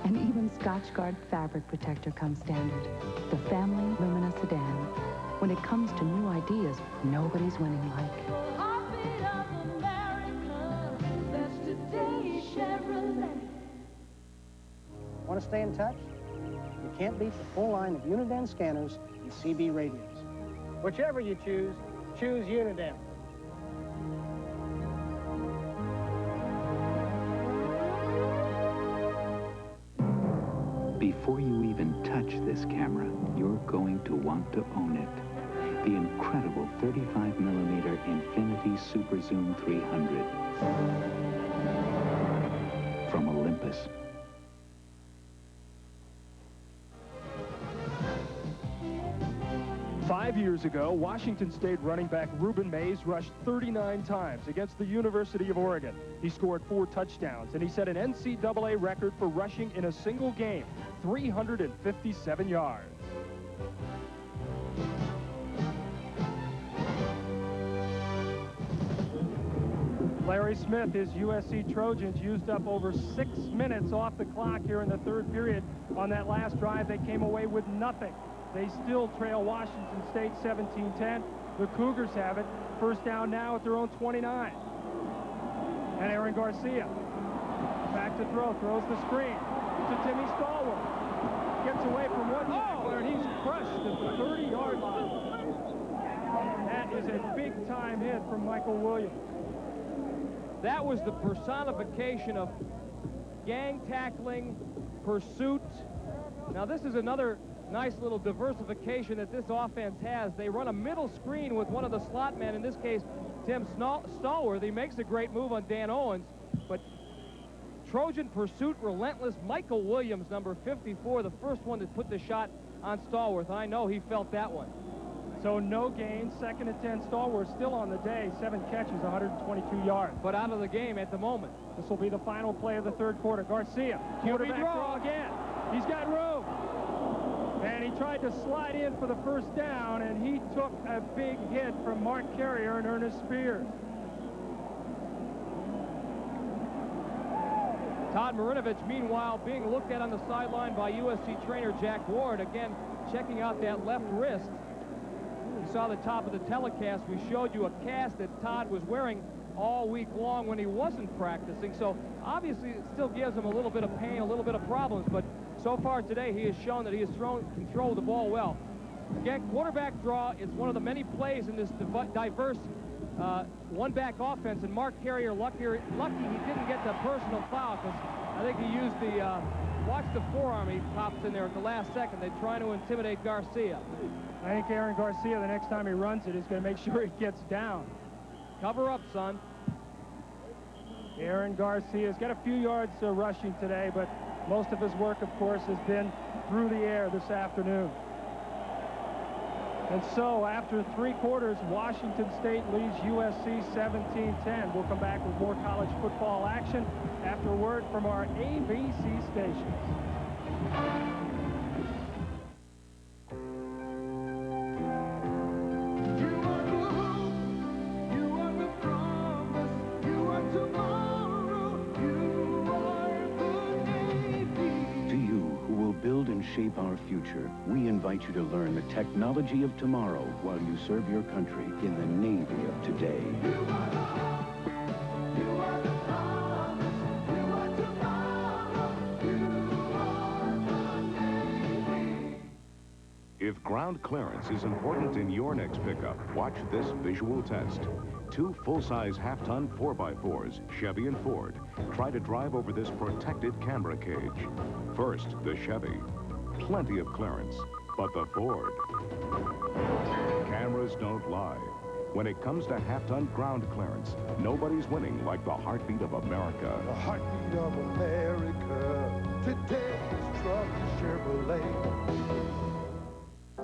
And even Scotchgard fabric protector comes standard. The family Lumina Sedan. When it comes to new ideas, nobody's winning like. Heartbeat of America, that's today's Chevrolet. Want to stay in touch? You can't beat the full line of Uniden scanners and CB radios. Whichever you choose, choose Uniden. Before you even touch this camera, you're going to want to own it. the incredible 35mm Infinity Super Zoom 300 from Olympus. Five years ago, Washington State running back Reuben Mays rushed 39 times against the University of Oregon. He scored 4 touchdowns, and he set an NCAA record for rushing in a single game, 357 yards. Larry Smith, his USC Trojans, used up over 6 minutes off the clock here in the third period. On that last drive, they came away with nothing. They still trail Washington State 17-10. The Cougars have it. First down now at their own 29. And Aaron Garcia back to throw, throws the screen to Timmy Stallworth. Gets away from one tackler, and he's crushed at the 30-yard line. That is a big-time hit from Michael Williams. That was the personification of gang tackling, pursuit. Now, this is another nice little diversification that this offense has. They run a middle screen with one of the slot men, in this case, Tim Stallworth. He makes a great move on Dan Owens, but Trojan pursuit, relentless. Michael Williams, number 54, the first one to put the shot on Stallworth. I know he felt that one. So no gain, 2nd and 10. Stallworth still on the day, 7 catches, 122 yards. But out of the game at the moment. This will be the final play of the third quarter. Garcia, quarterback draw again. He's got room. And he tried to slide in for the first down, and he took a big hit from Mark Carrier and Ernest Spears. Todd Marinovich, meanwhile, being looked at on the sideline by USC trainer Jack Ward, again checking out that left wrist. You saw the top of the telecast. We showed you a cast that Todd was wearing all week long when he wasn't practicing. So obviously it still gives him a little bit of pain, a little bit of problems, but so far today he has shown that he has controlled the ball well. Again, quarterback draw is one of the many plays in this diverse one-back offense, and Mark Carrier lucky he didn't get the personal foul, because I think he used the watch the forearm he pops in there at the last second. They're trying to intimidate Garcia. I think Aaron Garcia, the next time he runs it, is going to make sure it gets down. Cover up, son. Aaron Garcia's got a few yards rushing today, but most of his work, of course, has been through the air this afternoon. And so, after 3 quarters, Washington State leads USC 17-10. We'll come back with more college football action after a word from our ABC stations. Shape our future, we invite you to learn the technology of tomorrow while you serve your country in the Navy of today. If ground clearance is important in your next pickup, watch this visual test. 2 full-size half-ton 4x4s, Chevy and Ford, try to drive over this protected camera cage. First, the Chevy. Plenty of clearance, but the Ford. Cameras don't lie. When it comes to half-ton ground clearance, nobody's winning like the heartbeat of America. The heartbeat of America. Today's truck Chevrolet.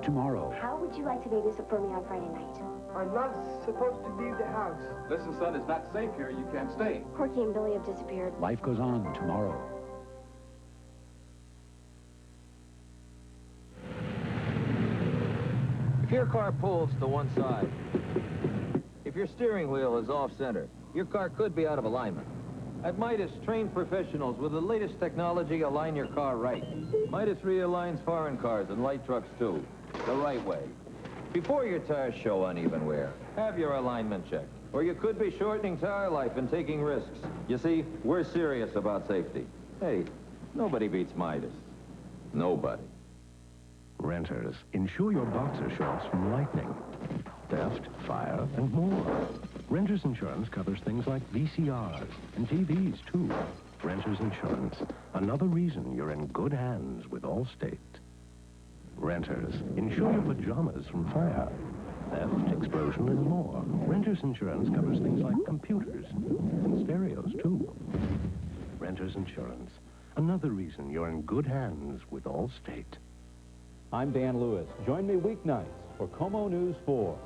Tomorrow. How would you like to babysit for me on Friday night? I'm not supposed to leave the house. Listen, son, it's not safe here. You can't stay. Corky and Billy have disappeared. Life goes on tomorrow. If your car pulls to one side, if your steering wheel is off-center, your car could be out of alignment. At Midas, trained professionals with the latest technology align your car right. Midas realigns foreign cars and light trucks, too, the right way. Before your tires show uneven wear, have your alignment checked, or you could be shortening tire life and taking risks. You see, we're serious about safety. Hey, nobody beats Midas. Nobody. Renters, insure your boxer shorts from lightning, theft, fire, and more. Renters Insurance covers things like VCRs and TVs, too. Renters Insurance, another reason you're in good hands with Allstate. Renters, insure your pajamas from fire. theft, explosion, and more. Renter's Insurance covers things like computers and stereos, too. Renter's Insurance. Another reason you're in good hands with Allstate. I'm Dan Lewis. Join me weeknights for Como News 4.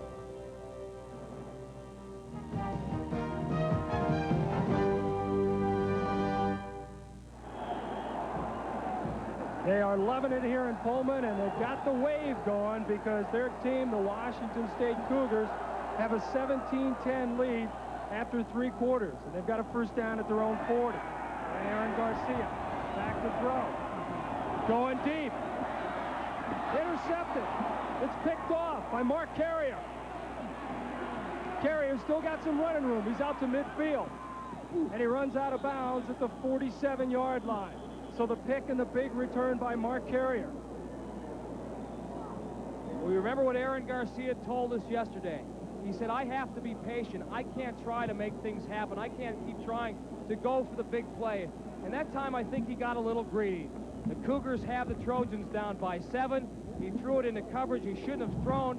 They are loving it here in Pullman, and they've got the wave going because their team, the Washington State Cougars, have a 17-10 lead after 3 quarters. And they've got a first down at their own 40. And Aaron Garcia back to throw. Going deep. Intercepted. It's picked off by Mark Carrier. Carrier's still got some running room. He's out to midfield. And he runs out of bounds at the 47-yard line. So the pick and the big return by Mark Carrier. We remember what Aaron Garcia told us yesterday. He said, I have to be patient. I can't try to make things happen. I can't keep trying to go for the big play. And that time, I think he got a little greedy. The Cougars have the Trojans down by 7. He threw it into coverage he shouldn't have thrown.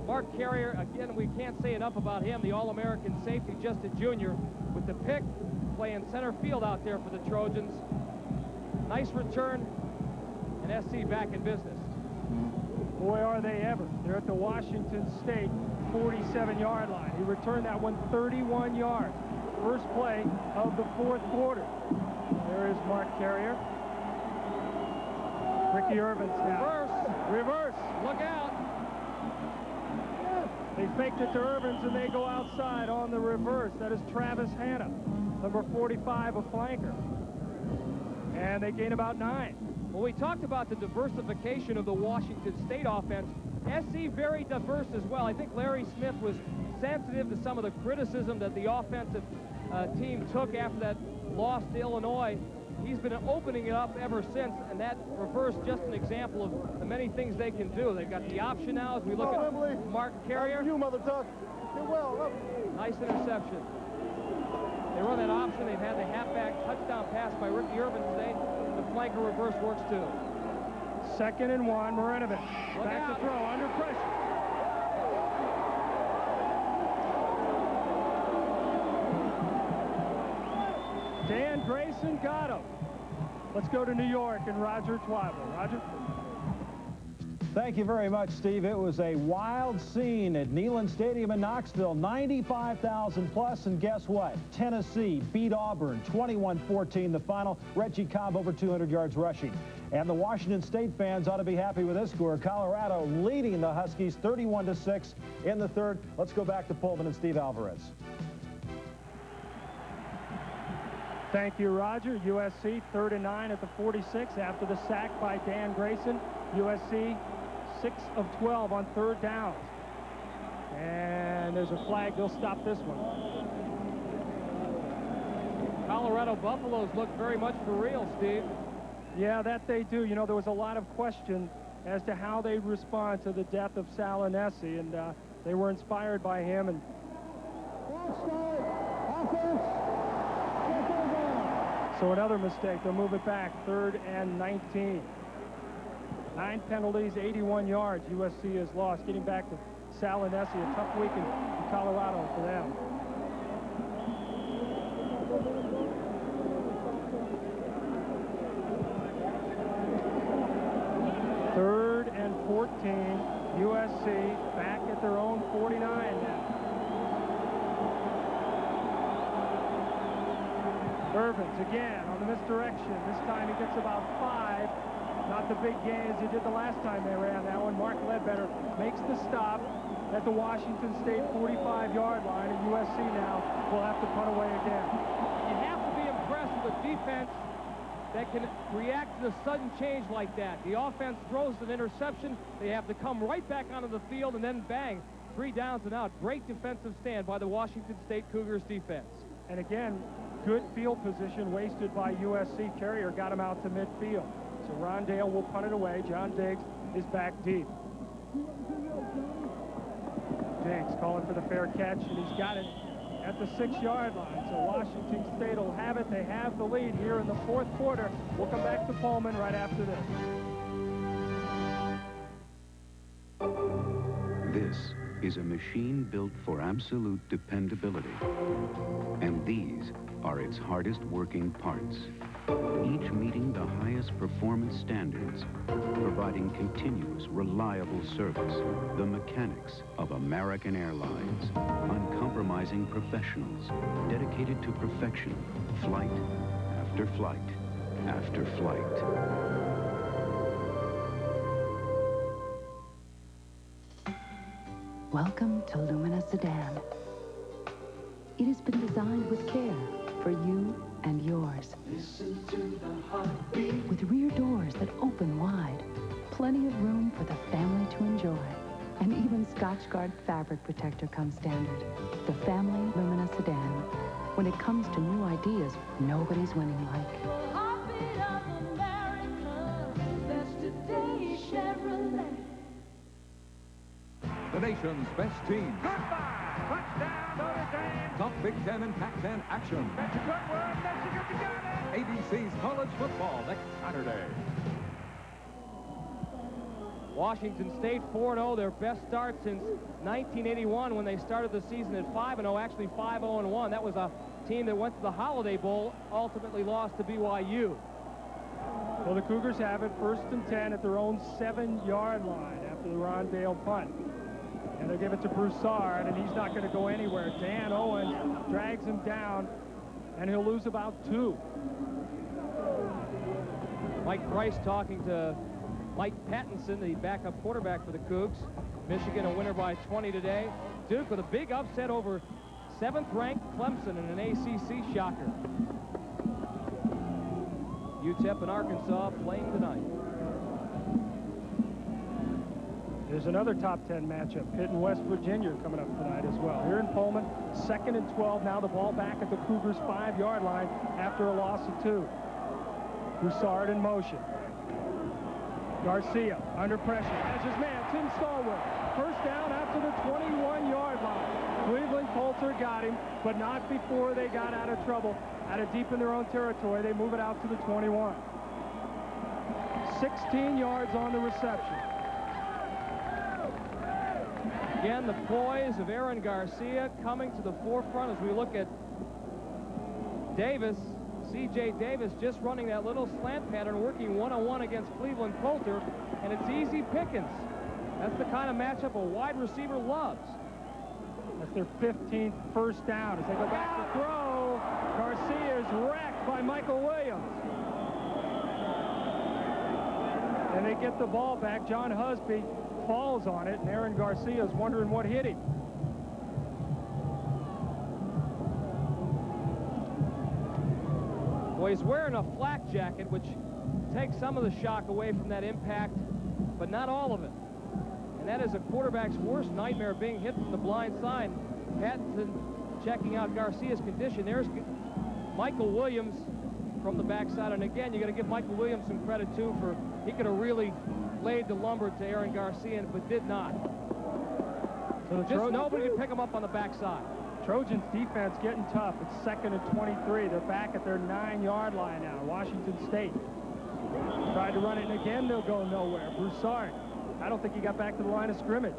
Mark Carrier, again, we can't say enough about him, the All-American safety, just a junior, with the pick, playing center field out there for the Trojans. Nice return, and SC back in business. Boy, are they ever. They're at the Washington State 47-yard line. He returned that one 31 yards. First play of the 4th quarter. There is Mark Carrier. Ricky Irvin's now. Reverse. Look out. They faked it to Irvins, and they go outside on the reverse. That is Travis Hanna, number 45, a flanker. And they gain about 9. Well, we talked about the diversification of the Washington State offense. SC very diverse as well. I think Larry Smith was sensitive to some of the criticism that the offensive team took after that loss to Illinois. He's been opening it up ever since, and that reverse just an example of the many things they can do. They've got the option now as we look at Mark Carrier. You mother duck. Get well. Nice interception. They run that option. They've had the halfback touchdown pass by Ricky Irvin today. The flanker reverse works too. 2nd and 1, Marinovich. Back to throw, under pressure. Dan Grayson got him. Let's go to New York and Roger Twyble. Roger? Thank you very much, Steve. It was a wild scene at Neyland Stadium in Knoxville. 95,000 plus, and guess what? Tennessee beat Auburn 21-14 the final. Reggie Cobb over 200 yards rushing. And the Washington State fans ought to be happy with this score. Colorado leading the Huskies 31-6 in the 3rd. Let's go back to Pullman and Steve Alvarez. Thank you, Roger. USC 3rd and 9 at the 46 after the sack by Dan Grayson. USC 6 of 12 on 3rd downs. And there's a flag. They'll stop this one. Colorado Buffaloes look very much for real, Steve. Yeah, that they do. You know, there was a lot of question as to how they'd respond to the death of Salinesi, and they were inspired by him. And so another mistake. They'll move it back. 3rd and 19. 9 penalties, 81 yards. USC has lost. Getting back to Salinesi, a tough week in Colorado for them. Third and 14. USC back at their own 49 now. Irvins again on the misdirection. This time he gets about 5. Not the big gain as he did the last time they ran that one. Mark Ledbetter makes the stop at the Washington State 45-yard line, and USC now will have to punt away again. You have to be impressed with a defense that can react to the sudden change like that. The offense throws an interception. They have to come right back onto the field, and then bang, 3 downs and out. Great defensive stand by the Washington State Cougars defense. And again, good field position wasted by USC. Carrier got him out to midfield. So Rondale will punt it away. John Diggs is back deep. Diggs calling for the fair catch, and he's got it at the 6-yard line. So Washington State will have it. They have the lead here in the 4th quarter. We'll come back to Pullman right after this. This is a machine built for absolute dependability. And these are its hardest working parts, each meeting the highest performance standards, providing continuous, reliable service. The mechanics of American Airlines, uncompromising professionals, dedicated to perfection, flight after flight after flight. Welcome to Lumina Sedan. It has been designed with care for you and yours. Listen to the heartbeat. With rear doors that open wide, plenty of room for the family to enjoy. And even Scotchgard fabric protector comes standard. The family Lumina Sedan. When it comes to new ideas, nobody's winning like. Heartbeat of America, that's today's Chevrolet. The nation's best team. Goodbye! Touchdown, Notre Dame! Top Big Ten and Pac-10 action. That's a good word. Michigan, you got it! ABC's college football next Saturday. Washington State 4-0, their best start since 1981 when they started the season at 5-0, actually 5-0-1. That was a team that went to the Holiday Bowl, ultimately lost to BYU. Well, the Cougars have it 1st and 10 at their own 7-yard line after the Ron Dale punt. And they give it to Broussard, and he's not going to go anywhere. Dan Owen drags him down, and he'll lose about 2. Mike Price talking to Mike Pattinson, the backup quarterback for the Cougs. Michigan a winner by 20 today. Duke with a big upset over 7th-ranked Clemson in an ACC shocker. UTEP and Arkansas playing tonight. There's another top 10 matchup. Pitt and West Virginia coming up tonight as well. Here in Pullman, 2nd and 12. Now the ball back at the Cougars' 5-yard line after a loss of 2. Broussard in motion. Garcia under pressure. Has his man, Tim Stallworth. 1st down after the 21-yard line. Cleveland Coulter got him, but not before they got out of trouble. Out of deep in their own territory, they move it out to the 21. 16 yards on the reception. Again, the poise of Aaron Garcia coming to the forefront as we look at Davis. C.J. Davis just running that little slant pattern, working one-on-one against Cleveland Coulter, and it's easy pickings. That's the kind of matchup a wide receiver loves. That's their 15th first down. As they go back to throw, Garcia is wrecked by Michael Williams. And they get the ball back. John Husby falls on it, and Aaron Garcia is wondering what hit him. Well, he's wearing a flak jacket, which takes some of the shock away from that impact, but not all of it. And that is a quarterback's worst nightmare, being hit from the blind side. Pattinson checking out Garcia's condition. There's Michael Williams from the backside. And again, you got to give Michael Williams some credit, too, for he could have really laid the lumber to Aaron Garcia, but did not. So just nobody could pick him up on the backside. Trojans defense getting tough. It's 2nd and 23. They're back at their 9-yard line now. Washington State tried to run it, and again they'll go nowhere. Broussard, I don't think he got back to the line of scrimmage.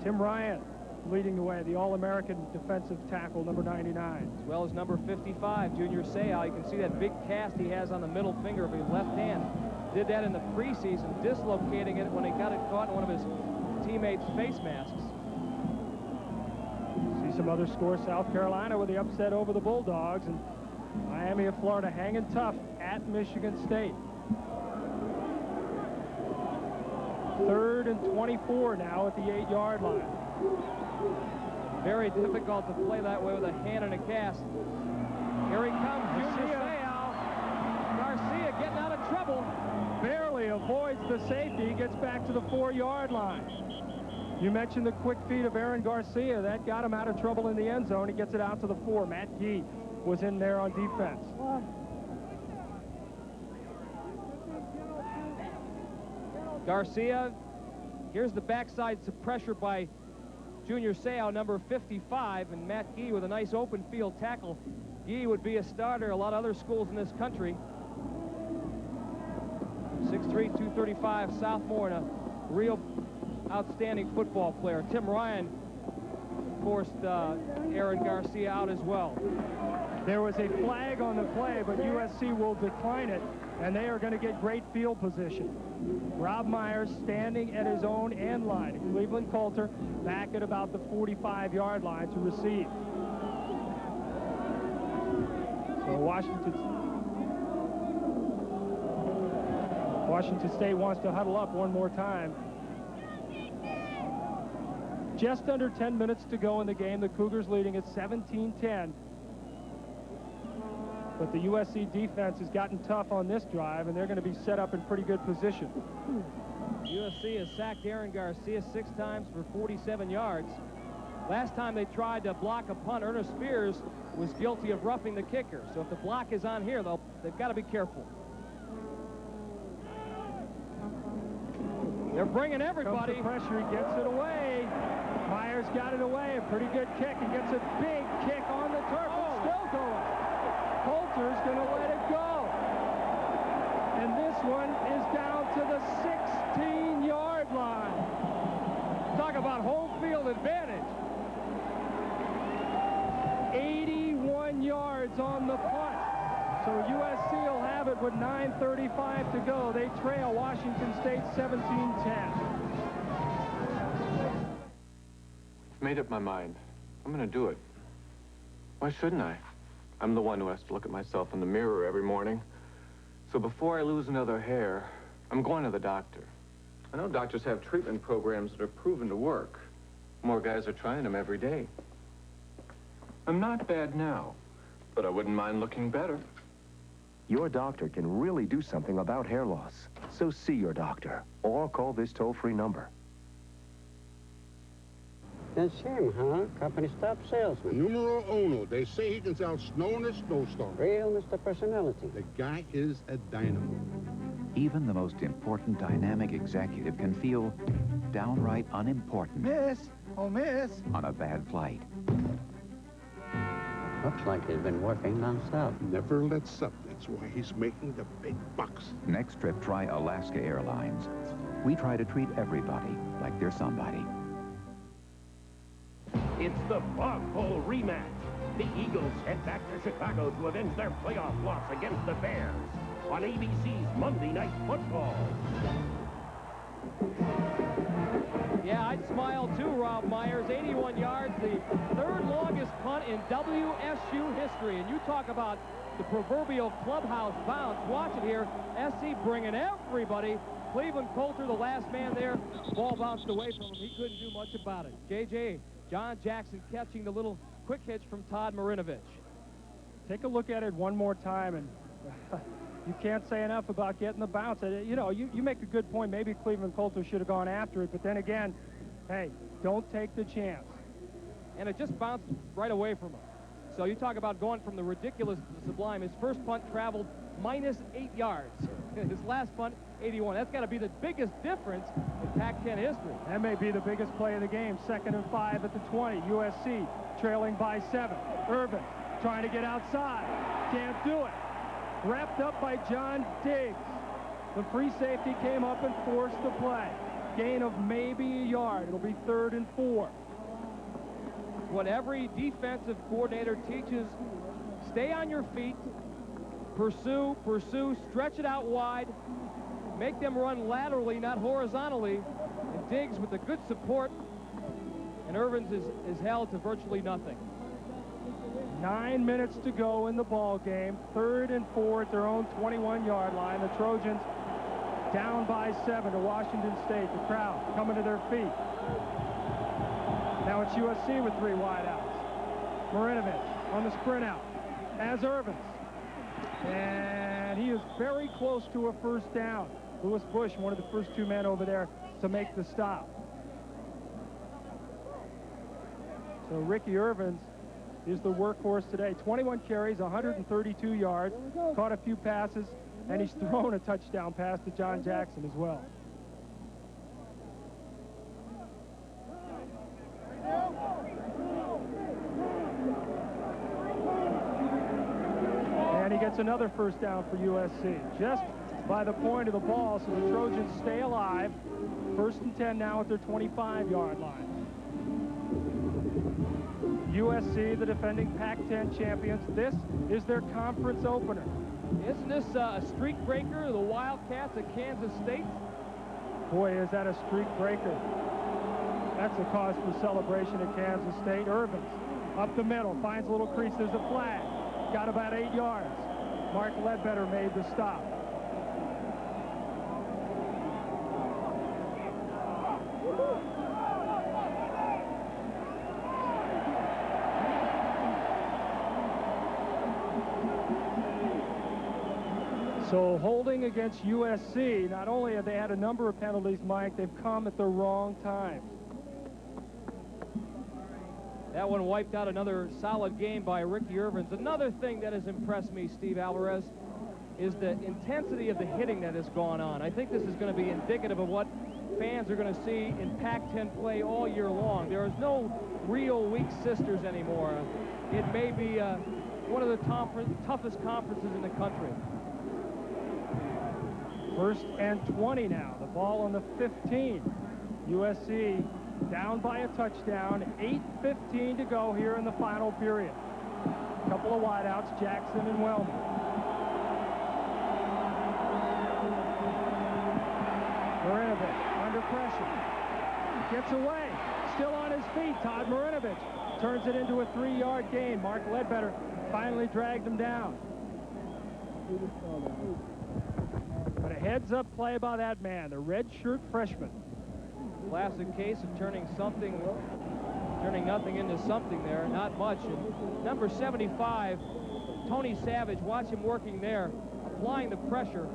Tim Ryan leading the way, the All-American defensive tackle, number 99. As well as number 55, Junior Seau. You can see that big cast he has on the middle finger of his left hand. Did that in the preseason, dislocating it when he got it caught in one of his teammates' face masks. See some other scores. South Carolina with the upset over the Bulldogs, and Miami of Florida hanging tough at Michigan State. 3rd and 24 now at the 8-yard line. Very difficult to play that way with a hand and a cast. Here he comes, Junior Seau. Garcia getting out of trouble. Barely avoids the safety. He gets back to the 4-yard line. You mentioned the quick feet of Aaron Garcia. That got him out of trouble in the end zone. He gets it out to the 4. Matt Gee was in there on defense. Garcia, here's the backside pressure by Junior Seau, number 55, and Matt Gee with a nice open field tackle. Gee would be a starter a lot of other schools in this country. 6'3", 235 sophomore, and a real outstanding football player. Tim Ryan forced Aaron Garcia out as well. There was a flag on the play, but USC will decline it, and they are going to get great field position. Rob Myers standing at his own end line. Cleveland Coulter back at about the 45-yard line to receive. So Washington State wants to huddle up one more time. Just under 10 minutes to go in the game. The Cougars leading at 17-10. But the USC defense has gotten tough on this drive, and they're going to be set up in pretty good position. USC has sacked Aaron Garcia 6 times for 47 yards. Last time they tried to block a punt, Ernest Spears was guilty of roughing the kicker. So if the block is on here, they've got to be careful. They're bringing everybody. Comes the pressure, he gets it away. Myers got it away, a pretty good kick, and gets a big kick on the turf. It's still going. Coulter's going to let it go. And this one is down to the 16-yard line. Talk about home field advantage. 81 yards on the punt. So USC will have it with 9:35 to go. They trail Washington State 17-10. Made up my mind. I'm going to do it. Why shouldn't I? I'm the one who has to look at myself in the mirror every morning. So before I lose another hair, I'm going to the doctor. I know doctors have treatment programs that are proven to work. More guys are trying them every day. I'm not bad now, but I wouldn't mind looking better. Your doctor can really do something about hair loss. So see your doctor, or call this toll-free number. That's him, huh? Company stop salesman. Numero uno. They say he can sell snow in a snowstorm. Real Mr. Personality. The guy is a dynamo. Even the most important dynamic executive can feel downright unimportant. Miss! Oh, miss! On a bad flight. Looks like he's been working non-stop. Never lets up. That's why he's making the big bucks. Next trip, try Alaska Airlines. We try to treat everybody like they're somebody. It's the Fog Bowl rematch. The Eagles head back to Chicago to avenge their playoff loss against the Bears on ABC's Monday Night Football. Yeah, I'd smile too, Rob Myers. 81 yards, the third longest punt in WSU history. And you talk about the proverbial clubhouse bounce. Watch it here. SC bringing everybody. Cleveland Coulter, the last man there. Ball bounced away from him. He couldn't do much about it. JJ, John Jackson catching the little quick hitch from Todd Marinovich. Take a look at it one more time, and you can't say enough about getting the bounce. You know, you make a good point. Maybe Cleveland Coulter should have gone after it, but then again, hey, don't take the chance. And it just bounced right away from him. So you talk about going from the ridiculous to the sublime. His first punt traveled -8 yards. His last punt, 81. That's got to be the biggest difference in Pac-10 history. That may be the biggest play of the game. 2nd and 5 at the 20. USC trailing by 7. Irvin trying to get outside. Can't do it. Wrapped up by John Diggs. The free safety came up and forced the play. Gain of maybe a yard. It'll be 3rd and 4. What every defensive coordinator teaches, stay on your feet, pursue, stretch it out wide, make them run laterally, not horizontally, and Diggs with the good support, and Irvins is held to virtually nothing. 9 minutes to go in the ball game. 3rd and 4 at their own 21-yard line. The Trojans down by 7 to Washington State. The crowd coming to their feet. Now it's USC with 3 wideouts. Marinovich on the sprint out as Irvins. And he is very close to a first down. Lewis Bush, one of the first 2 men over there to make the stop. So Ricky Irvins is the workhorse today. 21 carries, 132 yards, caught a few passes, and he's thrown a touchdown pass to John Jackson as well. And he gets another first down for USC, just by the point of the ball, so the Trojans stay alive. First and 10 now at their 25-yard line. USC, the defending Pac-10 champions, this is their conference opener. Isn't this a streak breaker, the Wildcats at Kansas State? Boy, is that a streak breaker. That's a cause for celebration at Kansas State. Irvins up the middle, finds a little crease. There's a flag. Got about 8 yards. Mark Ledbetter made the stop. So holding against USC, not only have they had a number of penalties, Mike, they've come at the wrong time. That one wiped out another solid game by Ricky Irvins. Another thing that has impressed me, Steve Alvarez, is the intensity of the hitting that has gone on. I think this is going to be indicative of what fans are going to see in Pac-10 play all year long. There is no real weak sisters anymore. It may be one of the toughest conferences in the country. First and 20 now. The ball on the 15. USC down by a touchdown. 8:15 to go here in the final period. A couple of wideouts, Jackson and Wellman. Marinovich under pressure. Gets away. Still on his feet. Todd Marinovich turns it into a 3-yard gain. Mark Ledbetter finally dragged him down. But a heads-up play by that man, the redshirt freshman. Classic case of turning nothing into something there. Not much. And number 75, Tony Savage, watch him working there, applying the pressure.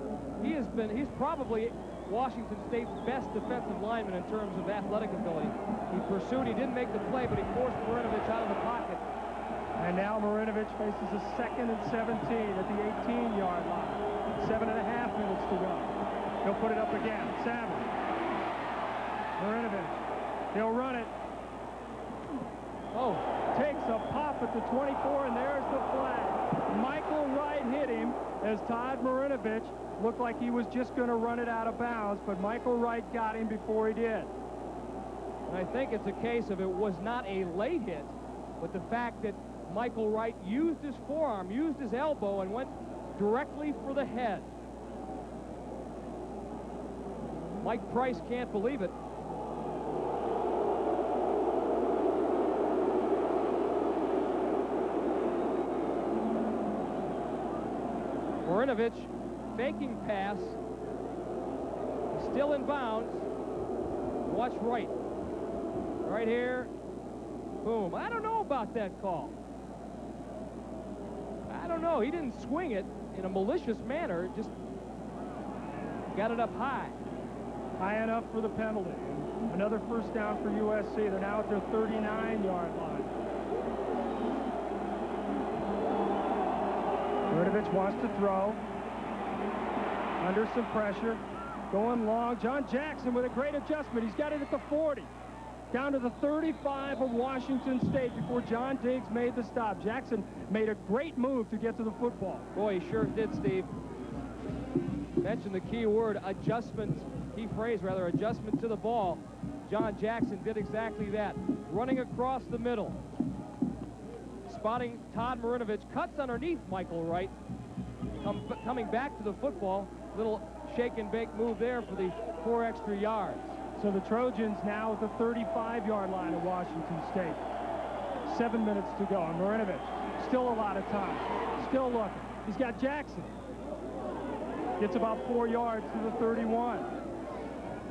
He's probably Washington State's best defensive lineman in terms of athletic ability. He pursued, he didn't make the play, but he forced Marinovich out of the pocket. And now Marinovich faces a 2nd and 17 at the 18-yard line. 7.5 minutes to go. He'll put it up again. Savage. Marinovich. He'll run it. Oh, takes a pop at the 24, and there's the flag. Michael Wright hit him as Todd Marinovich looked like he was just going to run it out of bounds, but Michael Wright got him before he did. And I think it's a case of it was not a late hit, but the fact that Michael Wright used his forearm, used his elbow, and went directly for the head. Mike Price can't believe it. Marinovich faking pass, still in bounds. Watch Wright. Right here. Boom. I don't know about that call. I don't know. He didn't swing it in a malicious manner. Just got it up high. High enough for the penalty. Another first down for USC. They're now at their 39-yard line. Marinovich wants to throw. Under some pressure. Going long. John Jackson with a great adjustment. He's got it at the 40. Down to the 35 of Washington State before John Diggs made the stop. Jackson made a great move to get to the football. Boy, he sure did, Steve. Mentioned the key word, adjustment. Key phrase, rather, adjustment to the ball. John Jackson did exactly that. Running across the middle. Spotting Todd Marinovich. Cuts underneath Michael Wright. Coming back to the football. Little shake and bake move there for the 4 extra yards. So the Trojans now at the 35-yard line of Washington State. 7 minutes to go. And Marinovich, still a lot of time. Still looking. He's got Jackson. Gets about 4 yards to the 31.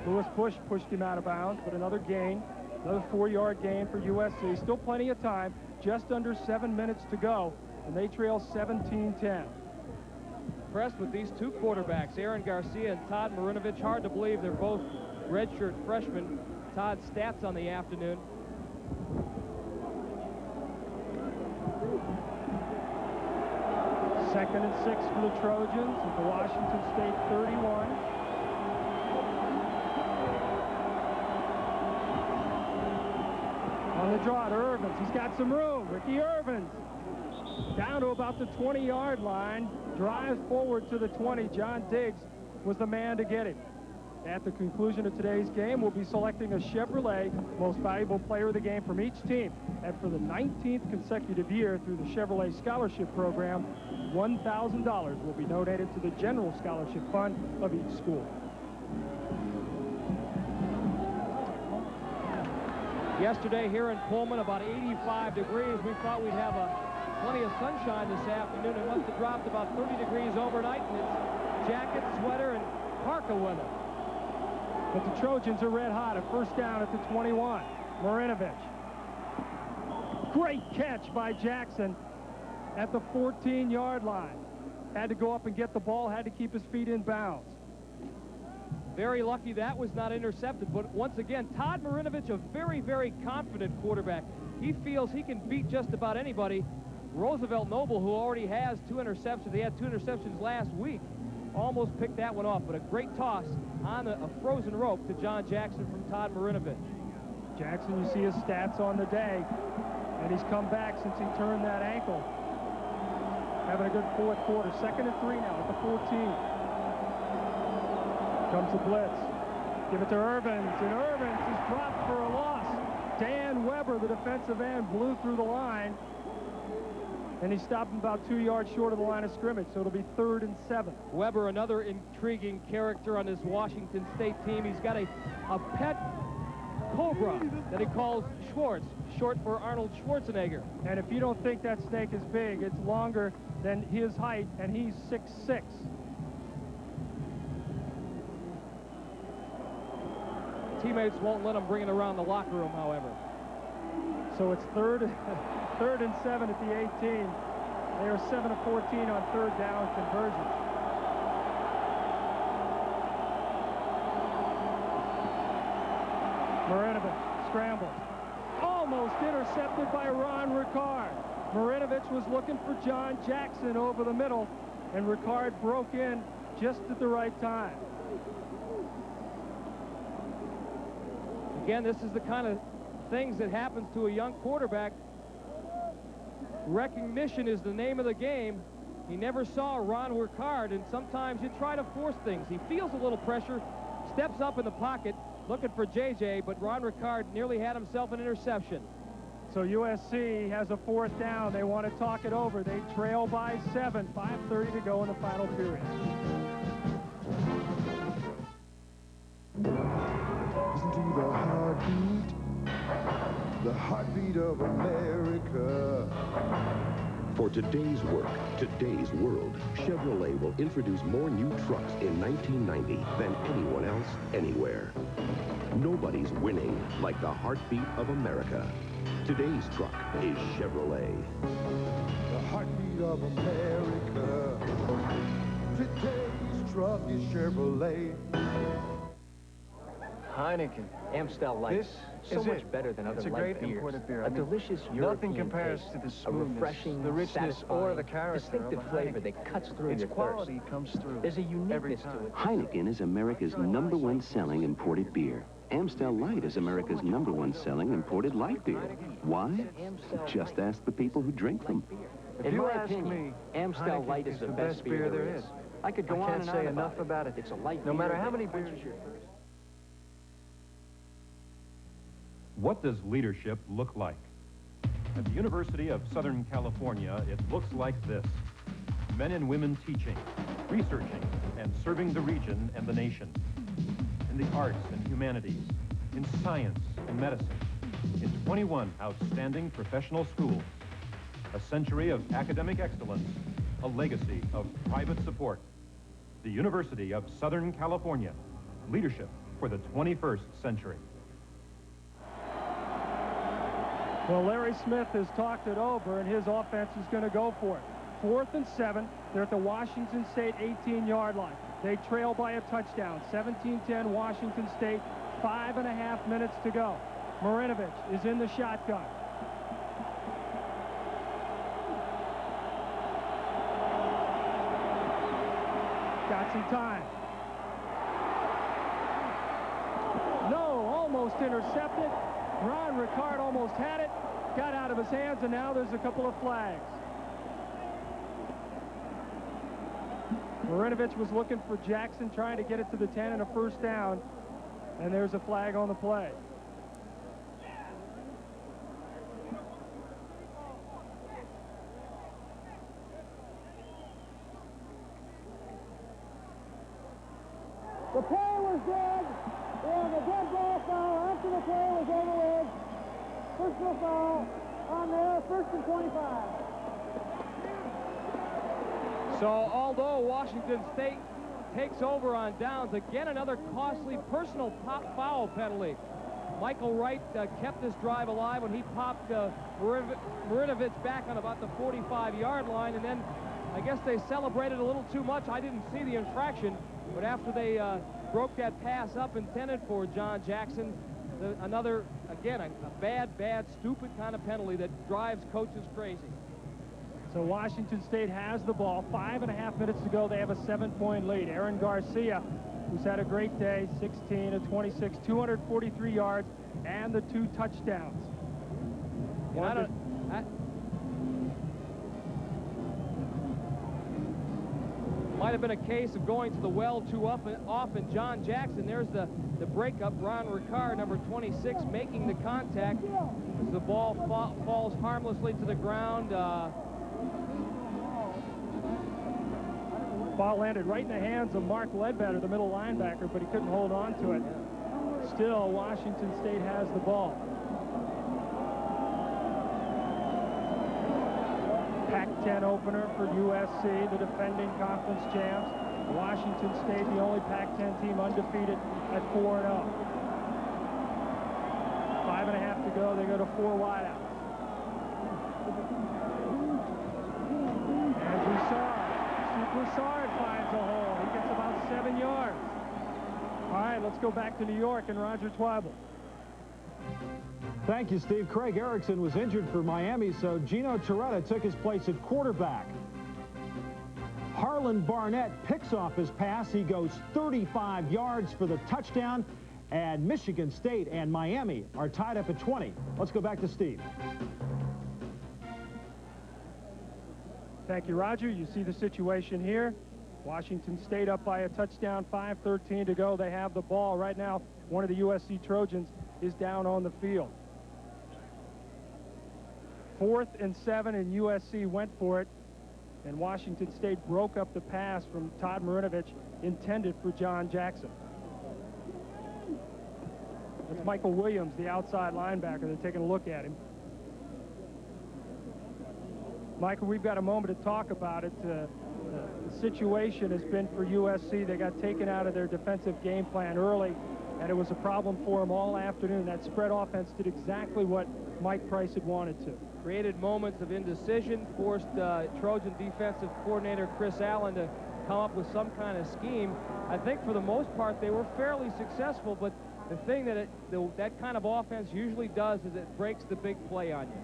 Lewis Bush pushed him out of bounds, but another gain. Another 4-yard gain for USC. Still plenty of time. Just under 7 minutes to go. And they trail 17-10. Impressed with these two quarterbacks, Aaron Garcia and Todd Marinovich. Hard to believe they're both redshirt freshmen. Todd's stats on the afternoon. Second and 6 for the Trojans at the Washington State 31. On the draw to Irvins. He's got some room. Ricky Irvins down to about the 20-yard line. Drives forward to the 20. John Diggs was the man to get him. At the conclusion of today's game, we'll be selecting a Chevrolet Most Valuable Player of the Game from each team. And for the 19th consecutive year through the Chevrolet Scholarship Program, $1,000 will be donated to the General Scholarship Fund of each school. Yesterday here in Pullman, about 85 degrees. We thought we'd have plenty of sunshine this afternoon. It must have dropped about 30 degrees overnight, and it's jacket, sweater, and parka weather. But the Trojans are red hot. A first down at the 21. Marinovich. Great catch by Jackson at the 14-yard line. Had to go up and get the ball, had to keep his feet in bounds. Very lucky that was not intercepted. But once again, Todd Marinovich, a very, very confident quarterback. He feels he can beat just about anybody. Roosevelt Noble, who already has 2 interceptions, he had 2 interceptions last week, almost picked that one off. But a great toss on a frozen rope to John Jackson from Todd Marinovich. Jackson, you see his stats on the day, and he's come back since he turned that ankle. Having a good fourth quarter. 2nd and 3 now at the 14. Comes the blitz. Give it to Irvins, and Irvins is dropped for a loss. Dan Weber, the defensive end, blew through the line, and he stopped him about 2 yards short of the line of scrimmage, so it'll be 3rd and 7. Weber, another intriguing character on this Washington State team. He's got a pet cobra that he calls Schwartz, short for Arnold Schwarzenegger. And if you don't think that snake is big, it's longer than his height, and he's 6'6". Teammates won't let him bring it around the locker room, however. So it's 3rd and 7 at the 18. They are 7 of 14 on 3rd down conversions. Marinovich scrambles. Almost intercepted by Ron Ricard. Marinovich was looking for John Jackson over the middle, and Ricard broke in just at the right time. Again, this is the kind of things that happens to a young quarterback. Recognition is the name of the game. He never saw Ron Ricard, and sometimes you try to force things. He feels a little pressure, steps up in the pocket, looking for J.J., but Ron Ricard nearly had himself an interception. So USC has a 4th down. They want to talk it over. They trail by 7. 5:30 to go in the final period. Listen to the heartbeat of America. For today's work, today's world, Chevrolet will introduce more new trucks in 1990 than anyone else anywhere. Nobody's winning like the heartbeat of America. Today's truck is Chevrolet. The heartbeat of America. Today's truck is Chevrolet. Heineken. Amstel Light. This so is much better than other it's a light great beers. imported beer. A delicious European nothing compares taste. to the A smoothness, refreshing, the richness, or the character distinctive of a flavor Heineken. that cuts through Its your quality thirst. comes through. There's a every uniqueness time. to it. Heineken is America's #1 selling imported beer. Amstel Light is America's #1 selling imported light beer. Why? Just ask the people who drink them. If In you my ask opinion, me, Amstel Heineken Light is the best beer there is. I could go on can't and say on enough about it. It's a light No beer matter how that many quenches beers your thirst. What does leadership look like? At the University of Southern California, it looks like this. Men and women teaching, researching, and serving the region and the nation. In the arts and humanities, in science and medicine, in 21 outstanding professional schools. A century of academic excellence, a legacy of private support. The University of Southern California, leadership for the 21st century. Well, Larry Smith has talked it over, and his offense is going to go for it. 4th and 7. They're at the Washington State 18-yard line. They trail by a touchdown. 17-10 Washington State. 5.5 minutes to go. Marinovich is in the shotgun. Got some time. No, almost intercepted. Ron Ricard almost had it, got out of his hands, and now there's a couple of flags. Marinovich was looking for Jackson, trying to get it to the 10 and a first down. And there's a flag on the play. The play was dead. And a dead ball foul after the play was over with. Personal foul on there, 1st and 25. So although Washington State takes over on downs, again another costly personal foul penalty. Michael Wright kept this drive alive when he popped Marinovich back on about the 45-yard line, and then I guess they celebrated a little too much. I didn't see the infraction, but after they broke that pass up intended for John Jackson, another, again, a bad, stupid kind of penalty that drives coaches crazy. So Washington State has the ball. 5.5 minutes to go. They have a 7-point lead. Aaron Garcia, who's had a great day, 16 of 26, 243 yards, and the 2 touchdowns. Might have been a case of going to the well too often. John Jackson, there's the breakup. Ron Ricard, number 26, making the contact as the ball falls harmlessly to the ground. Ball landed right in the hands of Mark Ledbetter, the middle linebacker, but he couldn't hold on to it. Still, Washington State has the ball. Pac-10 opener for USC, the defending conference champs. Washington State, the only Pac-10 team undefeated at 4-0. 5.5 to go. They go to 4 wideouts. And Broussard finds a hole. He gets about 7 yards. All right, let's go back to New York and Roger Twibble. Thank you, Steve. Craig Erickson was injured for Miami, so Gino Torretta took his place at quarterback. Harlan Barnett picks off his pass. He goes 35 yards for the touchdown, and Michigan State and Miami are tied up at 20. Let's go back to Steve. Thank you, Roger. You see the situation here. Washington State up by a touchdown, 5:13 to go. They have the ball right now. One of the USC Trojans is down on the field. 4th and 7, and USC went for it, and Washington State broke up the pass from Todd Marinovich intended for John Jackson. That's Michael Williams, the outside linebacker. They're taking a look at him. Michael, we've got a moment to talk about it. The situation has been for USC. They got taken out of their defensive game plan early, and it was a problem for them all afternoon. That spread offense did exactly what Mike Price had wanted to. Created moments of indecision, forced Trojan defensive coordinator Chris Allen to come up with some kind of scheme. I think for the most part they were fairly successful, but the thing that that kind of offense usually does is it breaks the big play on you.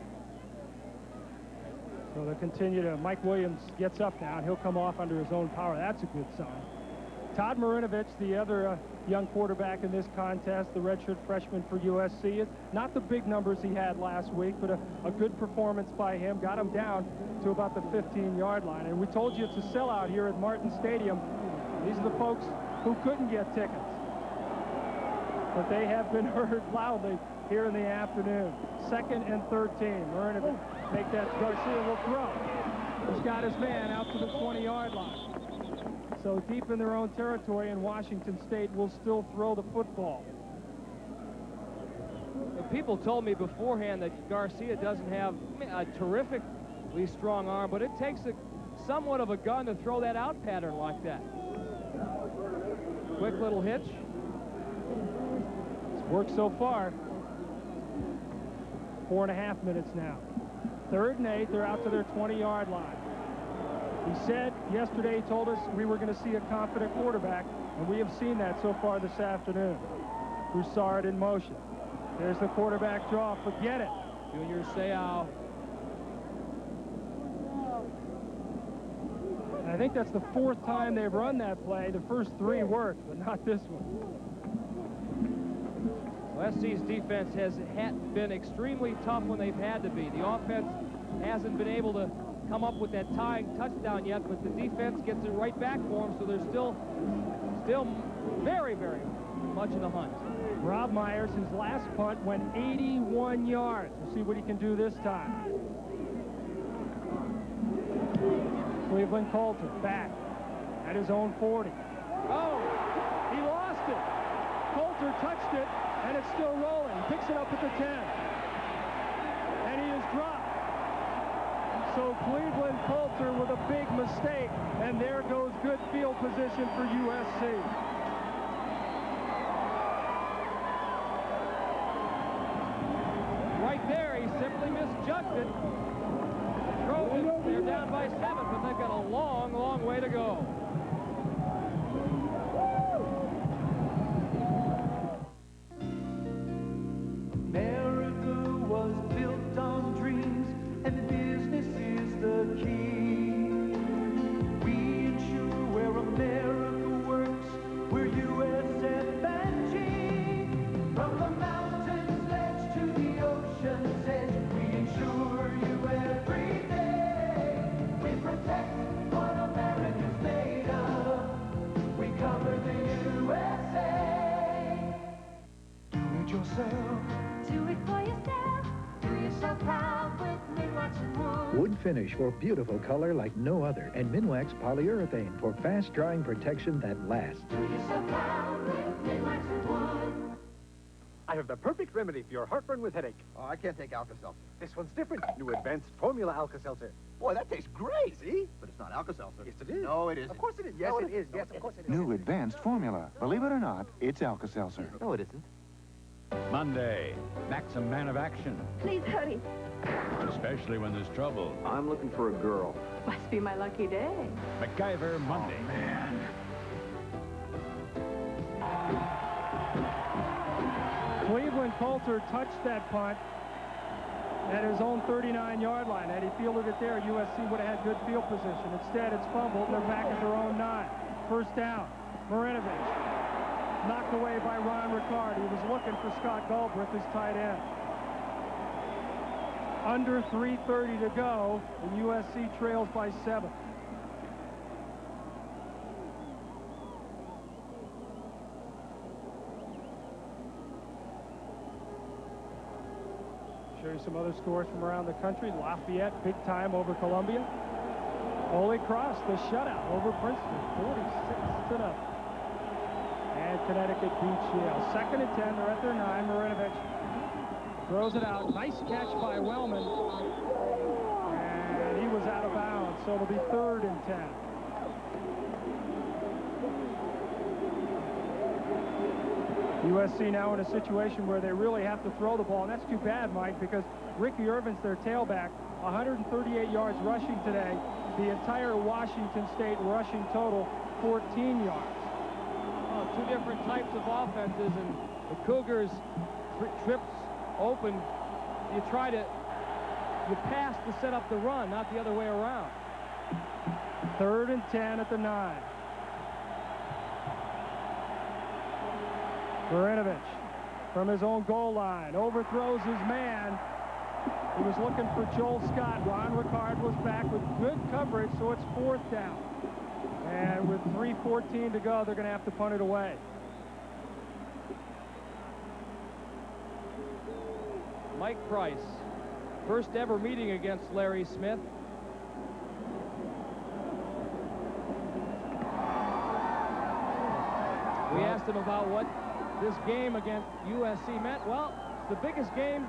So they'll continue to, Mike Williams gets up now, and he'll come off under his own power. That's a good sign. Todd Marinovich, the other young quarterback in this contest, the redshirt freshman for USC. Not the big numbers he had last week, but a good performance by him. Got him down to about the 15-yard line. And we told you it's a sellout here at Martin Stadium. These are the folks who couldn't get tickets. But they have been heard loudly here in the afternoon. 2nd and 13. Marinovich make that. Garcia will throw. He's got his man out to the 20-yard line. So deep in their own territory, and Washington State will still throw the football. People told me beforehand that Garcia doesn't have a terrifically strong arm, but it takes somewhat of a gun to throw that out pattern like that. Quick little hitch. It's worked so far. 4.5 minutes now. 3rd and 8. They're out to their 20-yard line. He said yesterday, he told us we were going to see a confident quarterback, and we have seen that so far this afternoon. Broussard in motion. There's the quarterback draw. Forget it. Junior Seau. I think that's the 4th time they've run that play. The first 3 worked, but not this one. USC's defense has been extremely tough when they've had to be. The offense hasn't been able to come up with that tying touchdown yet, but the defense gets it right back for them, so they're still very, very much in the hunt. Rob Myers, his last punt went 81 yards. We'll see what he can do this time. Cleveland Coulter back at his own 40. Oh, he lost it. Coulter touched it, and it's still rolling. Picks it up at the 10. And he is dropped. So Cleveland Coulter with a big mistake, and there goes good field position for USC. Right there, he simply misjudged it. Trojans, they're down by 7, but they've got a long, long way to go. America was built on dreams, and business is the key. We ensure where America works, we're USF and G. From the mountains edge to the ocean's edge, we ensure you every day. We protect what America's made of. We cover the USA. Do it yourself. Do it for yourself. Do yourself proud with Minwax and Wood. Wood finish for beautiful color like no other, and Minwax polyurethane for fast drying protection that lasts. Do yourself proud with Minwax and Wood. I have the perfect remedy for your heartburn with headache. Oh, I can't take Alka-Seltzer. This one's different. New advanced formula Alka-Seltzer. Boy, that tastes great. See? But it's not Alka-Seltzer. Yes, it is. No, it isn't. Of course it is. Yes, it is. Yes, of course it is. New advanced formula. Believe it or not, it's Alka-Seltzer. No, it isn't. Monday, Maxim Man of Action. Please hurry. Especially when there's trouble. I'm looking for a girl. Must be my lucky day. MacGyver Monday. Oh, man. Cleveland Coulter touched that punt at his own 39-yard line. Had he fielded it there, USC would have had good field position. Instead, it's fumbled, and they're back at their own 9. First down. Marinovich knocked away by Ron Ricard. He was looking for Scott Galbraith, his tight end. Under 3:30 to go, and USC trails by 7. Show you some other scores from around the country. Lafayette, big time over Columbia. Holy Cross, the shutout over Princeton, 46-0. And Connecticut beats Yale. 2nd and 10, they're at their 9. Marinovich throws it out. Nice catch by Wellman. And he was out of bounds, so it'll be 3rd and 10. USC now in a situation where they really have to throw the ball, and that's too bad, Mike, because Ricky Irvin's their tailback, 138 yards rushing today. The entire Washington State rushing total, 14 yards. Well, 2 different types of offenses, and the Cougars trips open. You pass to set up the run, not the other way around. 3rd and 10 at the 9. Marinovich from his own goal line overthrows his man. He was looking for Joel Scott. Ron Ricard was back with good coverage, so it's 4th down. And with 3:14 to go, they're going to have to punt it away. Mike Price, first ever meeting against Larry Smith. We asked him about what this game against USC meant. Well, it's the biggest game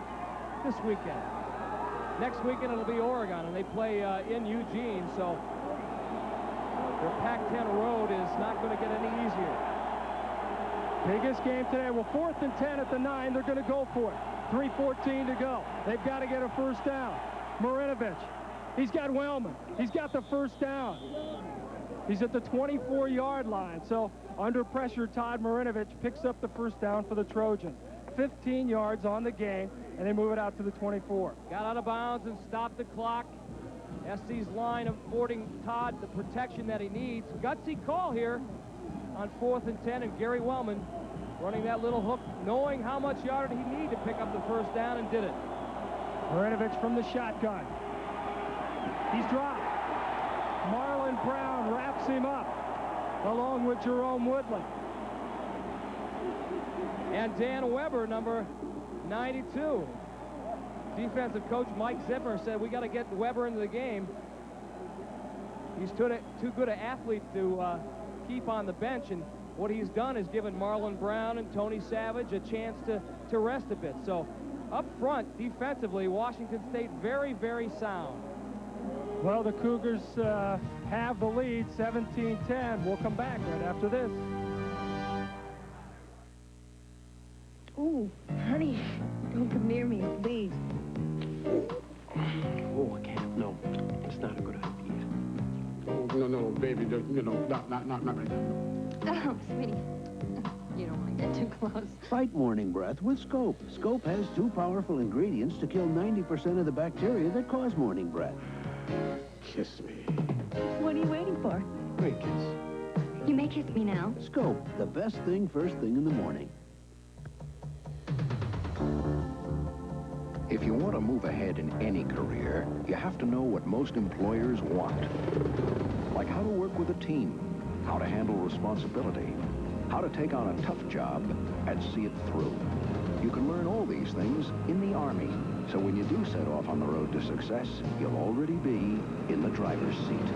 this weekend. Next weekend it'll be Oregon, and they play in Eugene, so their Pac-10 road is not going to get any easier. Biggest game today. Well, 4th and 10 at the 9. They're going to go for it. 3:14 to go. They've got to get a first down. Marinovich. He's got Wellman. He's got the first down. He's at the 24-yard line. So under pressure, Todd Marinovich picks up the first down for the Trojans. 15 yards on the game, and they move it out to the 24. Got out of bounds and stopped the clock. SC's line affording Todd the protection that he needs. Gutsy call here on 4th and 10, and Gary Wellman running that little hook, knowing how much yardage he needed to pick up the first down, and did it. Marinovich from the shotgun. He's drop. Marlon Brown wraps him up, along with Jerome Woodland. And Dan Weber, number 92. Defensive coach Mike Zimmer said, we got to get Weber into the game. He's too good an athlete to keep on the bench, and what he's done is given Marlon Brown and Tony Savage a chance to rest a bit. So up front, defensively, Washington State very, very sound. Well, the Cougars have the lead, 17-10. We'll come back right after this. Ooh, honey, don't come near me, please. Oh, I can't. No, it's not a good idea. Oh, no, baby, not right now. Oh, sweetie. You don't want to get too close. Fight morning breath with Scope. Scope has 2 powerful ingredients to kill 90% of the bacteria that cause morning breath. Kiss me. What are you waiting for? Great kiss. You may kiss me now. Scope, the best thing first thing in the morning. If you want to move ahead in any career, you have to know what most employers want. Like how to work with a team, how to handle responsibility, how to take on a tough job and see it through. You can learn all these things in the Army, so when you do set off on the road to success, you'll already be in the driver's seat.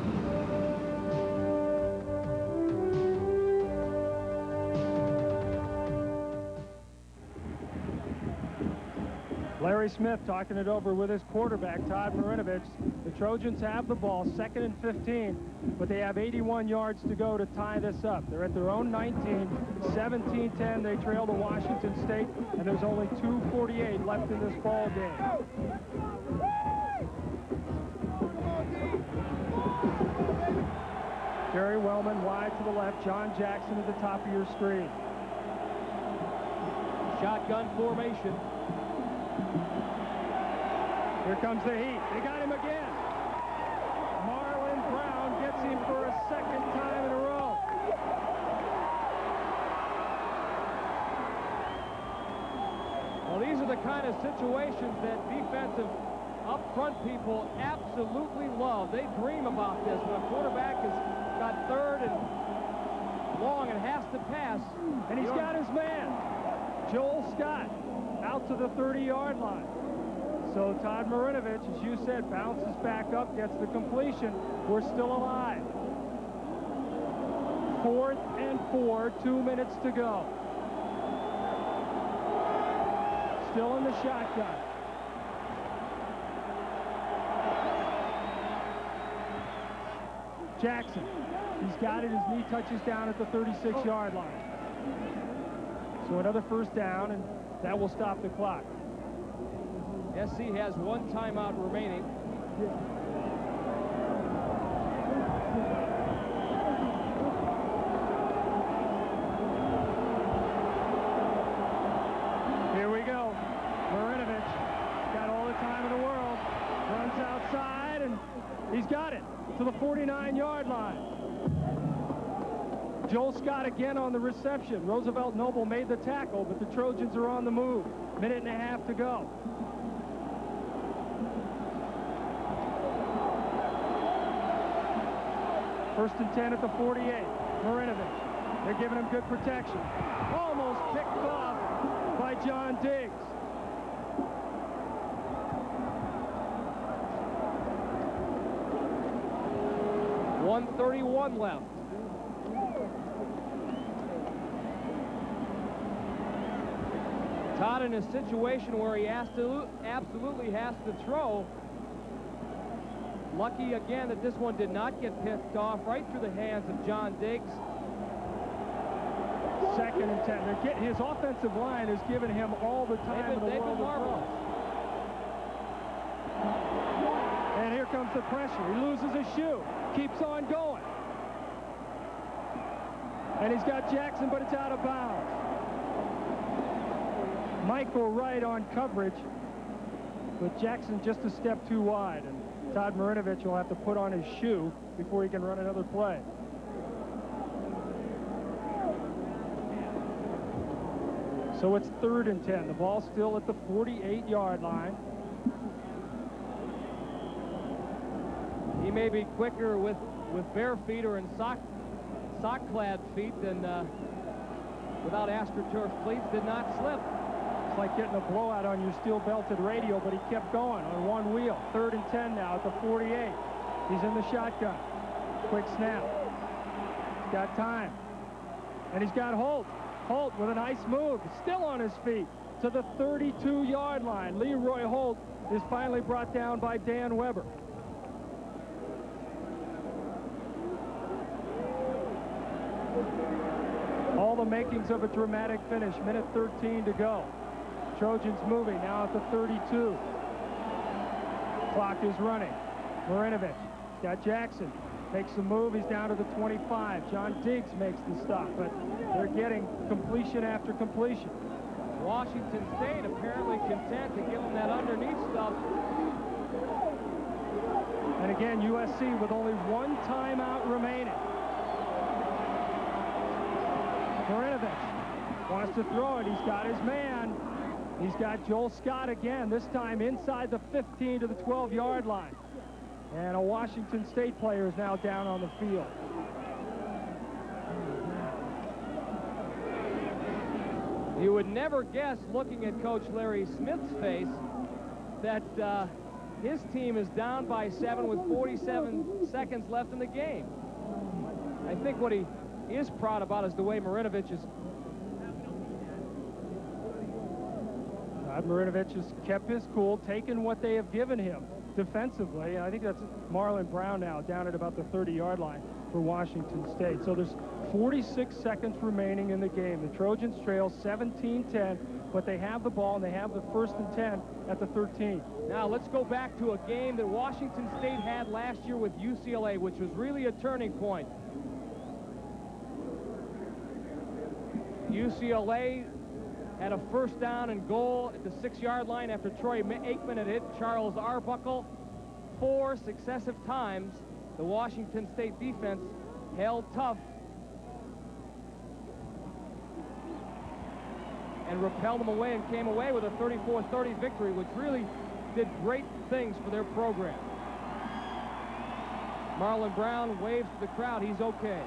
Larry Smith talking it over with his quarterback, Todd Marinovich. The Trojans have the ball, 2nd and 15, but they have 81 yards to go to tie this up. They're at their own 19, 17-10. They trail to Washington State, and there's only 2:48 left in this ball game. Gary Wellman wide to the left, John Jackson at the top of your screen. Shotgun formation. Here comes the heat. They got him again. Marlon Brown gets him for a 2nd time in a row. Well, these are the kind of situations that defensive up-front people absolutely love. They dream about this. When a quarterback has got 3rd and long and has to pass. And he's got his man, Joel Scott, out to the 30-yard line. So Todd Marinovich, as you said, bounces back up, gets the completion. We're still alive. 4th and 4, 2 minutes to go. Still in the shotgun. Jackson, he's got it. His knee touches down at the 36-yard line. So another 1st down, and that will stop the clock. SC has 1 timeout remaining. Here we go. Marinovich got all the time in the world. Runs outside, and he's got it to the 49-yard line. Joel Scott again on the reception. Roosevelt Noble made the tackle, but the Trojans are on the move. 1.5 to go. First and 10 at the 48. Marinovich. They're giving him good protection. Almost picked off by John Diggs. .131 left. Todd in a situation where he absolutely has to throw. Lucky again that this one did not get picked off right through the hands of John Diggs. 2nd and 10. His offensive line has given him all the time in the world to throw. And here comes the pressure. He loses his shoe. Keeps on going. And he's got Jackson, but it's out of bounds. Michael Wright on coverage, but Jackson just a step too wide. And Todd Marinovich will have to put on his shoe before he can run another play. So it's 3rd and 10. The ball's still at the 48-yard line. He may be quicker with bare feet or in sock-clad feet than without AstroTurf cleats. Did not slip. It's like getting a blowout on your steel-belted radio, but he kept going on one wheel. 3rd and 10 now at the 48. He's in the shotgun. Quick snap. He's got time. And he's got Holt. Holt with a nice move. Still on his feet to the 32-yard line. Leroy Holt is finally brought down by Dan Weber. All the makings of a dramatic finish. Minute 13 to go. Trojans moving now at the 32. Clock is running. Marinovich got Jackson. Makes the move. He's down to the 25. John Diggs makes the stop, but they're getting completion after completion. Washington State apparently content to give them that underneath stuff. And again, USC with only one timeout remaining. Marinovich wants to throw it. He's got his man. He's got Joel Scott again, this time inside the 15 to the 12-yard line. And a Washington State player is now down on the field. You would never guess, looking at Coach Larry Smith's face, that his team is down by 7 with 47 seconds left in the game. I think what he is proud about is the way Marinovich is. Todd Marinovich has kept his cool, taken what they have given him defensively. I think that's Marlon Brown now down at about the 30-yard line for Washington State. So there's 46 seconds remaining in the game. The Trojans trail 17-10, but they have the ball and they have the 1st and 10 at the 13. Now let's go back to a game that Washington State had last year with UCLA, which was really a turning point. UCLA had a 1st down and goal at the 6-yard line after Troy Aikman had hit Charles Arbuckle 4 successive times. The Washington State defense held tough and repelled them away and came away with a 34-30 victory, which really did great things for their program. Marlon Brown waves to the crowd. He's okay.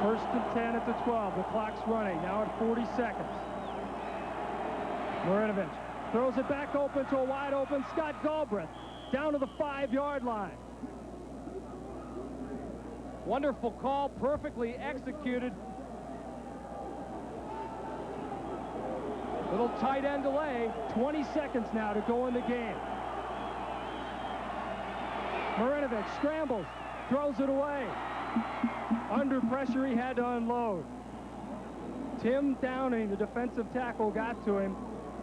First and 10 at the 12. The clock's running now at 40 seconds. Marinovich throws it back open to a wide open Scott Galbraith down to the 5-yard line. Wonderful call, perfectly executed. Little tight end delay. 20 seconds now to go in the game. Marinovich scrambles, throws it away. Under pressure, he had to unload. Tim Downing, the defensive tackle, got to him,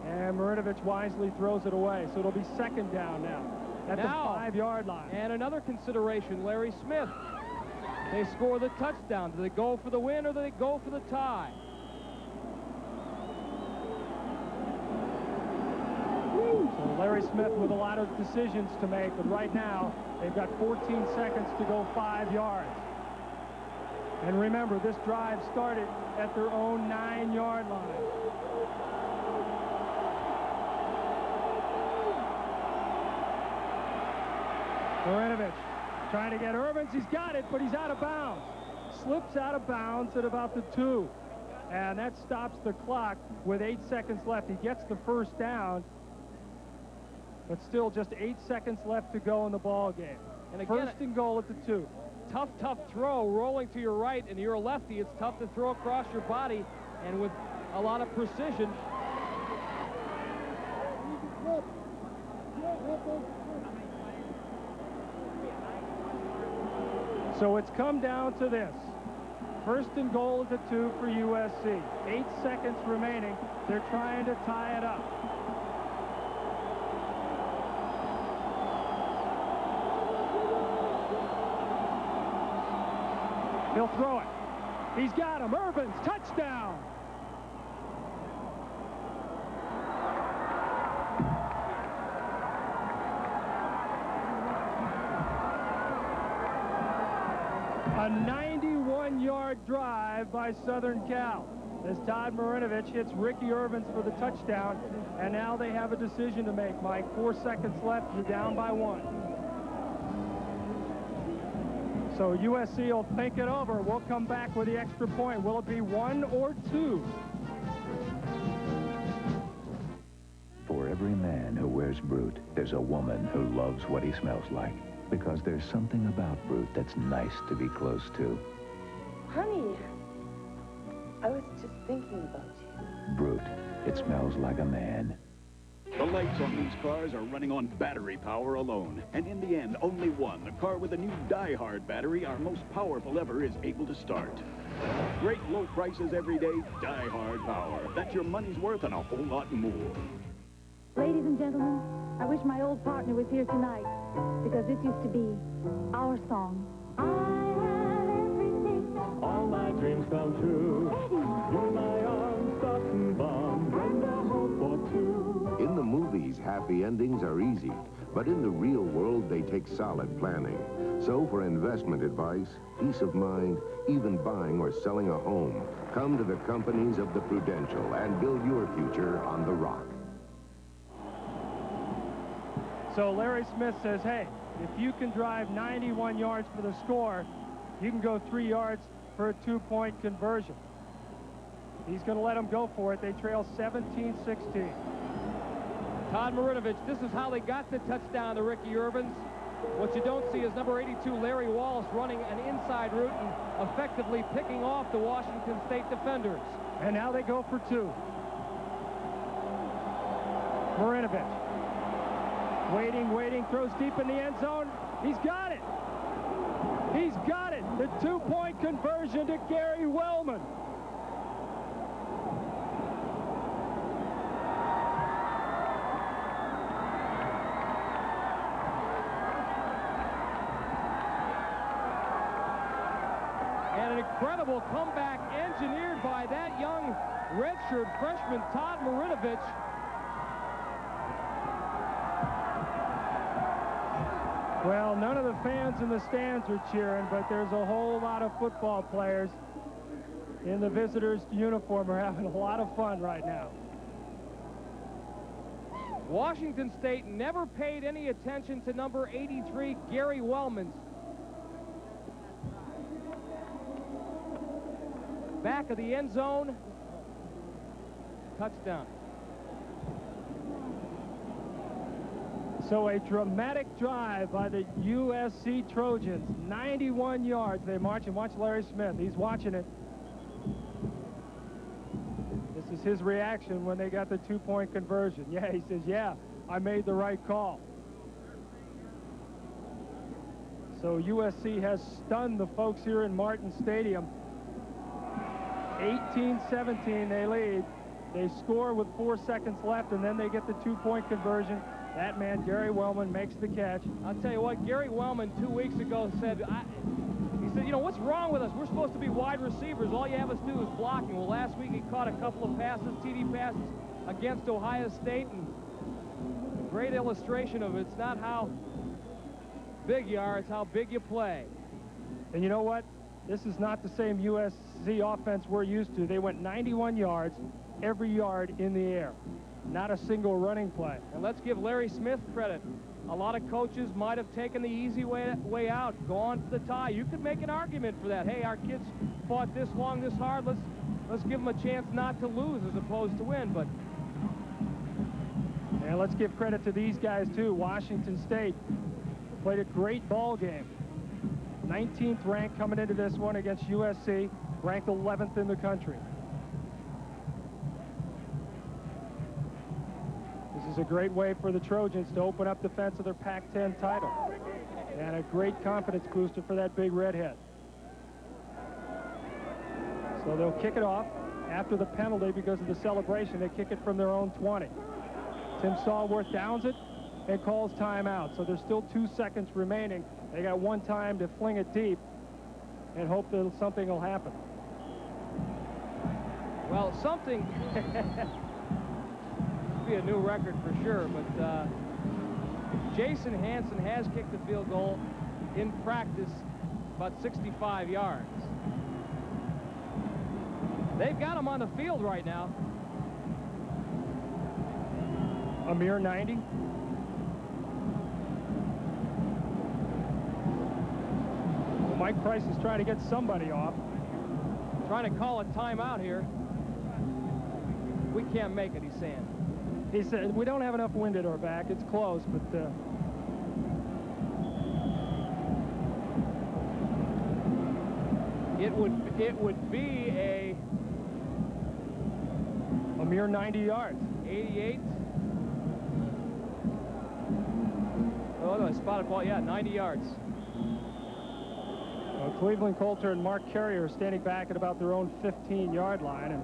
and Marinovich wisely throws it away. So it'll be 2nd down now at the 5-yard line. And another consideration, Larry Smith. They score the touchdown. Do they go for the win or do they go for the tie? So Larry Smith with a lot of decisions to make, but right now they've got 14 seconds to go 5 yards. And remember, this drive started at their own 9-yard line. Marinovich trying to get Irvins. He's got it, but he's out of bounds. Slips out of bounds at about the 2. And that stops the clock with 8 seconds left. He gets the 1st down, but still just 8 seconds left to go in the ball game. And again, 1st and goal at the 2. Tough throw, rolling to your right, and you're a lefty. It's tough to throw across your body, and with a lot of precision. So it's come down to this. 1st and goal at the 2 for USC. 8 seconds remaining. They're trying to tie it up. He'll throw it. He's got him. Irvins, touchdown. A 91-yard drive by Southern Cal. as Todd Marinovich hits Ricky Irvins for the touchdown. And now they have a decision to make, Mike. 4 seconds left. You're down by 1. So USC will think it over. We'll come back with the extra point. Will it be 1 or 2? For every man who wears Brute, there's a woman who loves what he smells like. Because there's something about Brute that's nice to be close to. Honey, I was just thinking about you. Brute, it smells like a man. The lights on these cars are running on battery power alone. And in the end, only one, the car with the new Die Hard battery, our most powerful ever, is able to start. Great low prices every day, Die Hard power. That's your money's worth and a whole lot more. Ladies and gentlemen, I wish my old partner was here tonight, because this used to be our song. All my dreams come true. In my arms, soft and bomb, and a hope for two. In the movies, happy endings are easy, but in the real world, they take solid planning. So for investment advice, peace of mind, even buying or selling a home, come to the companies of the Prudential and build your future on the rock. So Larry Smith says, hey, if you can drive 91 yards for the score, you can go 3 yards for a 2-point conversion. He's going to let them go for it. They trail 17-16. Todd Marinovich, this is how they got the touchdown to Ricky Irvins. What you don't see is number 82, Larry Wallace, running an inside route and effectively picking off the Washington State defenders. And now they go for 2. Marinovich. Waiting, throws deep in the end zone. He's got it. He's got it. The 2-point conversion to Gary Wellman. And an incredible comeback engineered by that young redshirt freshman, Todd Marinovich. Well, none of the fans in the stands are cheering, but there's a whole lot of football players in the visitors' uniform are having a lot of fun right now. Washington State never paid any attention to number 83, Gary Wellman. Back of the end zone. Touchdown. So a dramatic drive by the USC Trojans. 91 yards. They march, and watch Larry Smith. He's watching it. This is his reaction when they got the 2-point conversion. Yeah, he says, yeah, I made the right call. So USC has stunned the folks here in Martin Stadium. 18-17 they lead. They score with 4 seconds left, and then they get the 2-point conversion. That man, Gary Wellman, makes the catch. I'll tell you what, Gary Wellman 2 weeks ago said, he said, you know, what's wrong with us? We're supposed to be wide receivers. All you have us do is blocking. Well, last week he caught a couple of passes, TD passes against Ohio State, and a great illustration of it's not how big you are, it's how big you play. And you know what? This is not the same USC offense we're used to. They went 91 yards, every yard in the air. Not a single running play. And let's give Larry Smith credit. A lot of coaches might have taken the easy way out, gone for the tie. You could make an argument for that. Hey, our kids fought this long, this hard. Let's give them a chance not to lose as opposed to win. But and let's give credit to these guys too. Washington State played a great ball game. 19th ranked coming into this one against USC, ranked 11th in the country. This is a great way for the Trojans to open up defense of their Pac-10 title. And a great confidence booster for that big redhead. So they'll kick it off after the penalty because of the celebration. They kick it from their own 20. Tim Stallworth downs it and calls timeout. So there's still 2 seconds remaining. They got one time to fling it deep and hope that something will happen. Well, something be a new record for sure, but Jason Hansen has kicked a field goal in practice about 65 yards. They've got him on the field right now. A mere 90. Well, Mike Price is trying to get somebody off. Trying to call a timeout here. We can't make it, he's saying. He said, we don't have enough wind at our back. It's close, but... It would be a mere 90 yards. 88. Oh, no, spotted ball. Yeah, 90 yards. Well, Cleveland Coulter and Mark Carrier are standing back at about their own 15-yard line, and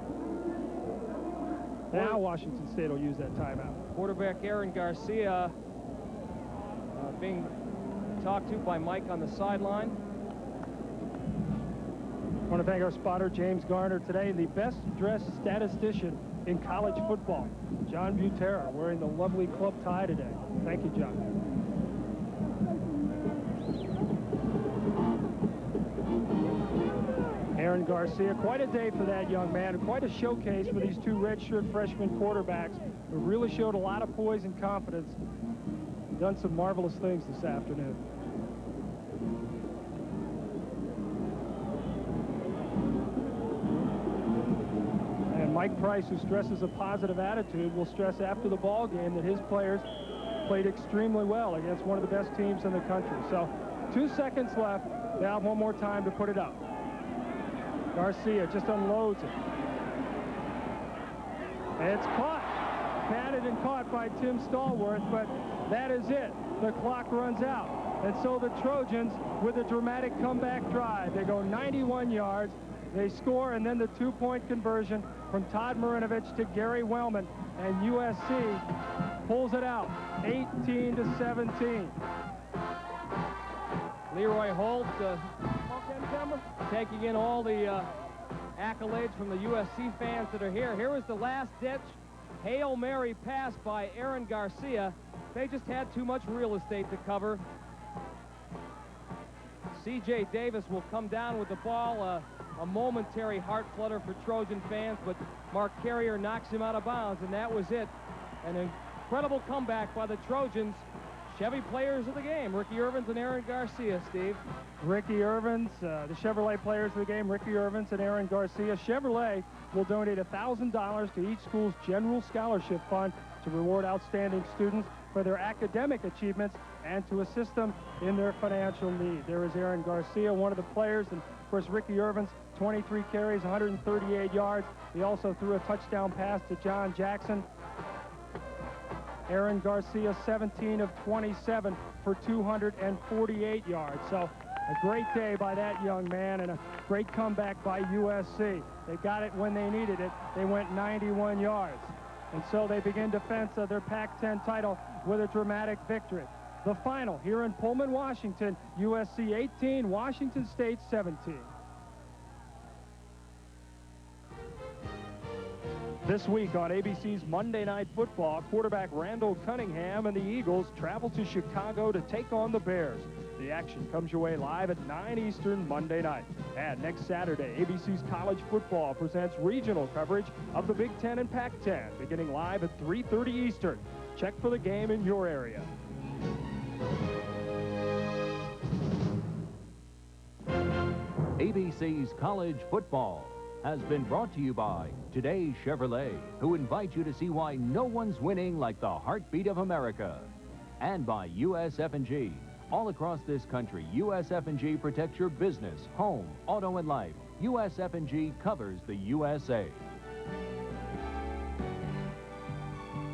now Washington State will use that timeout. Quarterback Aaron Garcia being talked to by Mike on the sideline. I want to thank our spotter, James Garner, today, the best-dressed statistician in college football, John Butera, wearing the lovely club tie today. Thank you, John. Aaron Garcia, quite a day for that young man, quite a showcase for these two redshirt freshman quarterbacks who really showed a lot of poise and confidence. Done some marvelous things this afternoon. Mike Price, who stresses a positive attitude, will stress after the ball game that his players played extremely well against one of the best teams in the country. So 2 seconds left. They have one more time to put it up. Garcia just unloads it. And it's caught. Batted and caught by Tim Stallworth, but that is it. The clock runs out. And so the Trojans, with a dramatic comeback drive, they go 91 yards. They score, and then the two-point conversion from Todd Marinovich to Gary Wellman, and USC pulls it out, 18-17. Leroy Holt taking in all the accolades from the USC fans that are here. Here was the last-ditch Hail Mary pass by Aaron Garcia. They just had too much real estate to cover. C.J. Davis will come down with the ball. A momentary heart flutter for Trojan fans, but Mark Carrier knocks him out of bounds, and that was it. An incredible comeback by the Trojans. Chevy players of the game, Ricky Irvins and Aaron Garcia, Steve. Ricky Irvins, the Chevrolet players of the game, Ricky Irvins and Aaron Garcia. Chevrolet will donate $1,000 to each school's general scholarship fund to reward outstanding students for their academic achievements and to assist them in their financial need. There is Aaron Garcia, one of the players, and of course Ricky Irvins, 23 carries, 138 yards. He also threw a touchdown pass to John Jackson. Aaron Garcia, 17 of 27 for 248 yards. So a great day by that young man and a great comeback by USC. They got it when they needed it. They went 91 yards. And so they begin defense of their Pac-10 title with a dramatic victory. The final here in Pullman, Washington, USC 18, Washington State 17. This week on ABC's Monday Night Football, quarterback Randall Cunningham and the Eagles travel to Chicago to take on the Bears. The action comes your way live at 9 Eastern Monday night. And next Saturday, ABC's College Football presents regional coverage of the Big Ten and Pac-10, beginning live at 3:30 Eastern. Check for the game in your area. ABC's College Football has been brought to you by Today's Chevrolet, who invite you to see why no one's winning like the heartbeat of America. And by USF&G. All across this country, USF&G protects your business, home, auto, and life. USF&G covers the USA.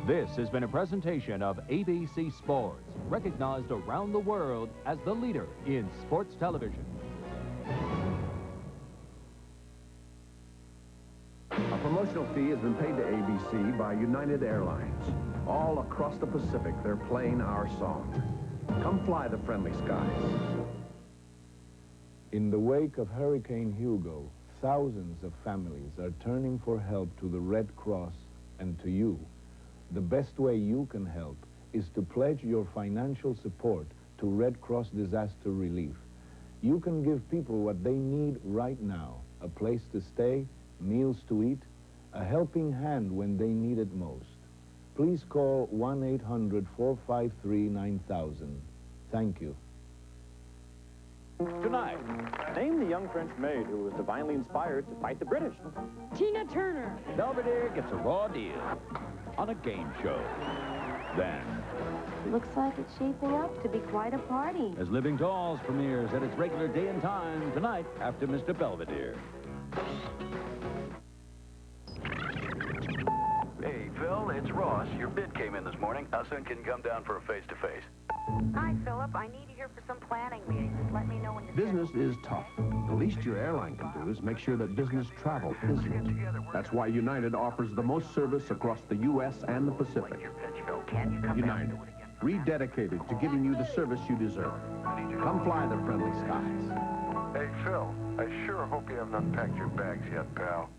This has been a presentation of ABC Sports, recognized around the world as the leader in sports television. A promotional fee has been paid to ABC by United Airlines. All across the Pacific, they're playing our song. Come fly the friendly skies. In the wake of Hurricane Hugo, thousands of families are turning for help to the Red Cross and to you. The best way you can help is to pledge your financial support to Red Cross Disaster Relief. You can give people what they need right now, a place to stay meals to eat, a helping hand when they need it most. Please call 1-800-453-9000. Thank you. Tonight, name the young French maid who was divinely inspired to fight the British. Tina Turner. Belvedere gets a raw deal on a game show. Then, Looks like it's shaping up to be quite a party. as Living Dolls premieres at its regular day and time tonight after Mr. Belvedere. Hey, Phil, it's Ross. Your bid came in this morning. How soon can you come down for a face-to-face? Hi, Philip. I need you here for some planning meetings. Just let me know when you're Business is tough. The least your airline can do is make sure that business travel isn't. That's why United offers the most service across the U.S. and the Pacific. United, rededicated to giving you the service you deserve. Come fly the friendly skies. Hey, Phil, I sure hope you haven't unpacked your bags yet, pal.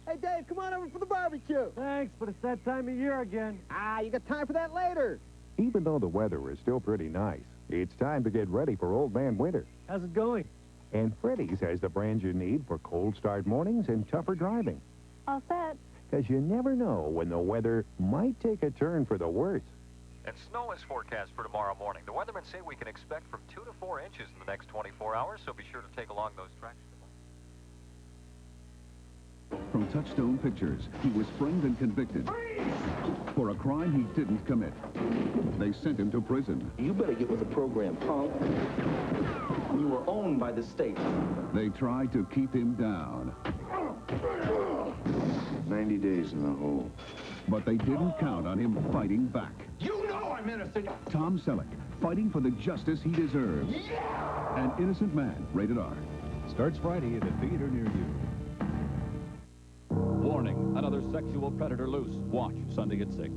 Hey, Dave, come on over for the barbecue. Thanks, but it's that time of year again. Ah, you got time for that later. Even though the weather is still pretty nice, it's time to get ready for Old Man Winter. How's it going? And Freddy's has the brands you need for cold start mornings and tougher driving. All set. Because you never know when the weather might take a turn for the worse. And snow is forecast for tomorrow morning. The weathermen say we can expect from 2 to 4 inches in the next 24 hours, so be sure to take along those tracks. From Touchstone Pictures, he was framed and convicted for a crime he didn't commit. They sent him to prison. You better get with the program, punk. You were owned by the state. They tried to keep him down. 90 days in the hole. But they didn't count on him fighting back. You know I'm innocent. Tom Selleck, fighting for the justice he deserves. Yeah! An Innocent Man, rated R. Starts Friday at a theater near you. Warning, another sexual predator loose. Watch Sunday at 6.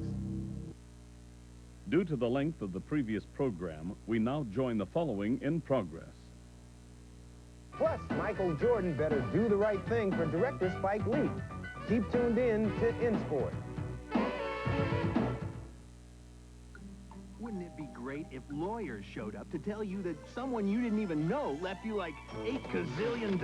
Due to the length of the previous program, we now join the following in progress. Plus, Michael Jordan better do the right thing for director Spike Lee. Keep tuned in to InSport. Wouldn't it be great if lawyers showed up to tell you that someone you didn't even know left you like $8 gazillion?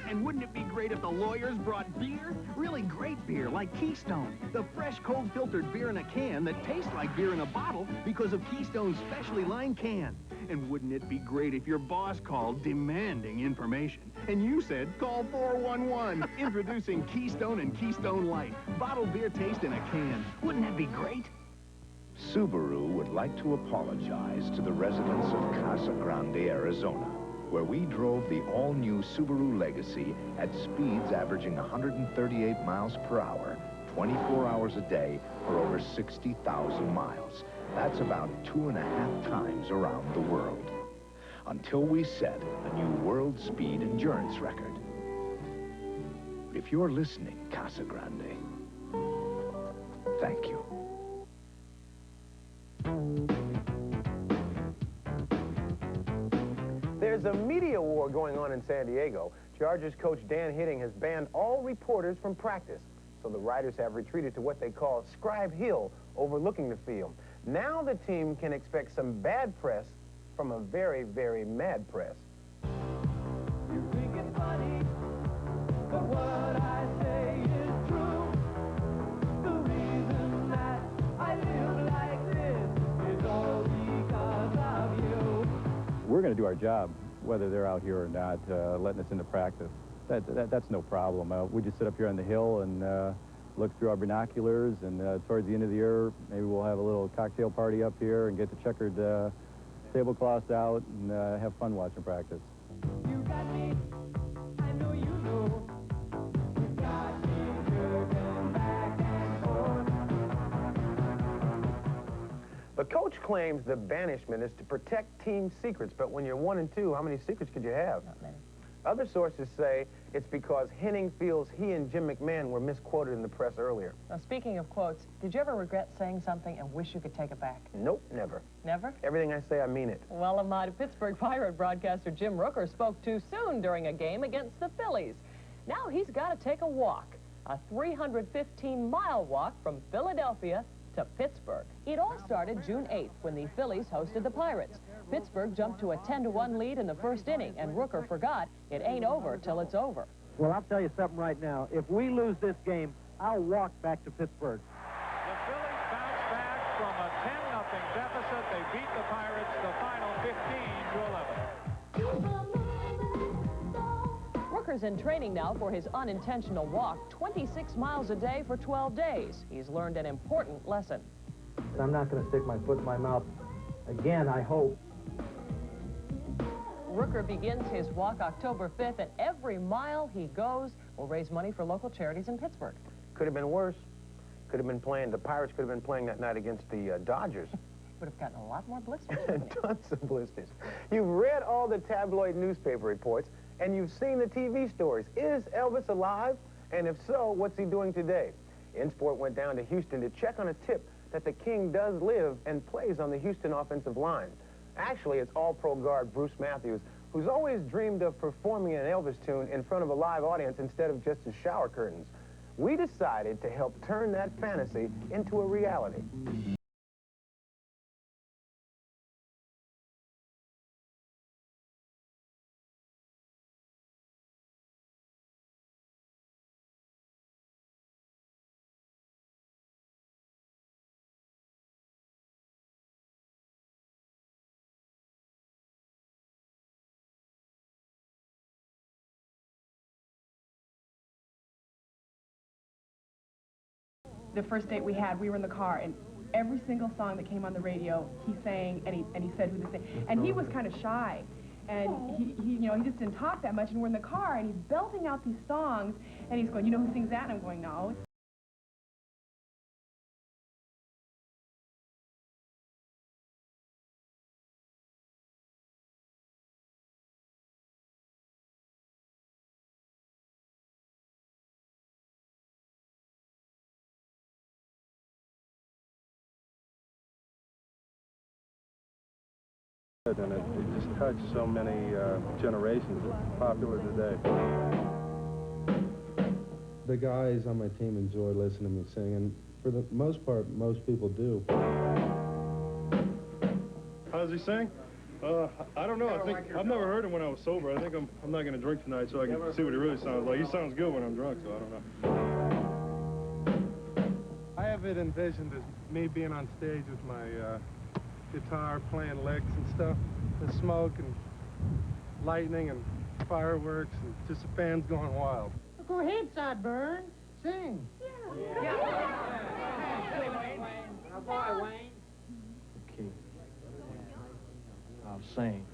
And wouldn't it be great if the lawyers brought beer? Really great beer, like Keystone. The fresh, cold-filtered beer in a can that tastes like beer in a bottle because of Keystone's specially lined can. And wouldn't it be great if your boss called demanding information? And you said, call 411. Introducing Keystone and Keystone Light. Bottled beer taste in a can. Wouldn't that be great? Subaru would like to apologize to the residents of Casa Grande, Arizona, where we drove the all-new Subaru Legacy at speeds averaging 138 miles per hour, 24 hours a day, for over 60,000 miles. That's about 2.5 times around the world. Until we set a new world speed endurance record. If you're listening, Casa Grande, thank you. There's a media war going on in San Diego. Chargers coach Dan Hitting has banned all reporters from practice. So the riders have retreated to what they call Scribe Hill, overlooking the field. Now the team can expect some bad press from a very, very mad press. You think it's funny, but what I say is true. The reason that I live like this is all because of you. We're going to do our job, whether they're out here or not, letting us into practice. That's no problem. We just sit up here on the hill and look through our binoculars, and towards the end of the year, maybe we'll have a little cocktail party up here and get the checkered tablecloths out and have fun watching practice. You got me, I know you know. You got me jerking back and forth. The coach claims the banishment is to protect team secrets, but when you're 1 and 2, how many secrets could you have? Not many. Other sources say it's because Henning feels he and Jim McMahon were misquoted in the press earlier. Now, speaking of quotes, did you ever regret saying something and wish you could take it back? Nope, never. Never? Everything I say, I mean it. Well, Ahmad, Pittsburgh Pirate broadcaster Jim Rooker spoke too soon during a game against the Phillies. Now he's got to take a walk, a 315-mile walk from Philadelphia to Pittsburgh. It all started June 8th when the Phillies hosted the Pirates. Pittsburgh jumped to a 10-1 lead in the first inning, and Rooker forgot it ain't over till it's over. Well, I'll tell you something right now. If we lose this game, I'll walk back to Pittsburgh. The Phillies bounce back from a 10-0 deficit. They beat the Pirates the final 15-11. Rooker's in training now for his unintentional walk, 26 miles a day for 12 days. He's learned an important lesson. I'm not going to stick my foot in my mouth again, I hope. Rooker begins his walk October 5th, and every mile he goes will raise money for local charities in Pittsburgh. Could have been worse. Could have been playing, the Pirates could have been playing that night against the Dodgers. Would have gotten a lot more blisters. Tons of blisters. You've read all the tabloid newspaper reports, and you've seen the TV stories. Is Elvis alive? And if so, what's he doing today? InSport went down to Houston to check on a tip that the King does live and plays on the Houston offensive line. Actually, it's all-pro guard Bruce Matthews, who's always dreamed of performing an Elvis tune in front of a live audience instead of just his shower curtains. We decided to help turn that fantasy into a reality. The first date we had, we were in the car, and every single song that came on the radio, he sang, and he said who this is. And he was kind of shy, and he just didn't talk that much. And we're in the car, and he's belting out these songs, and he's going, "You know who sings that?" And I'm going, "No." And it just touched so many generations. It's popular today. The guys on my team enjoy listening to me sing, and for the most part, most people do. How does he sing? I don't know. I've never heard him when I was sober. I think I'm not going to drink tonight so I can see what he really sounds like. He sounds good when I'm drunk, so I don't know. I have it envisioned as me being on stage with my guitar, playing licks and stuff, the smoke and lightning and fireworks and just the fans going wild. Go ahead, Sideburn. Sing. Yeah. Boy, Wayne. Okay. I'll sing.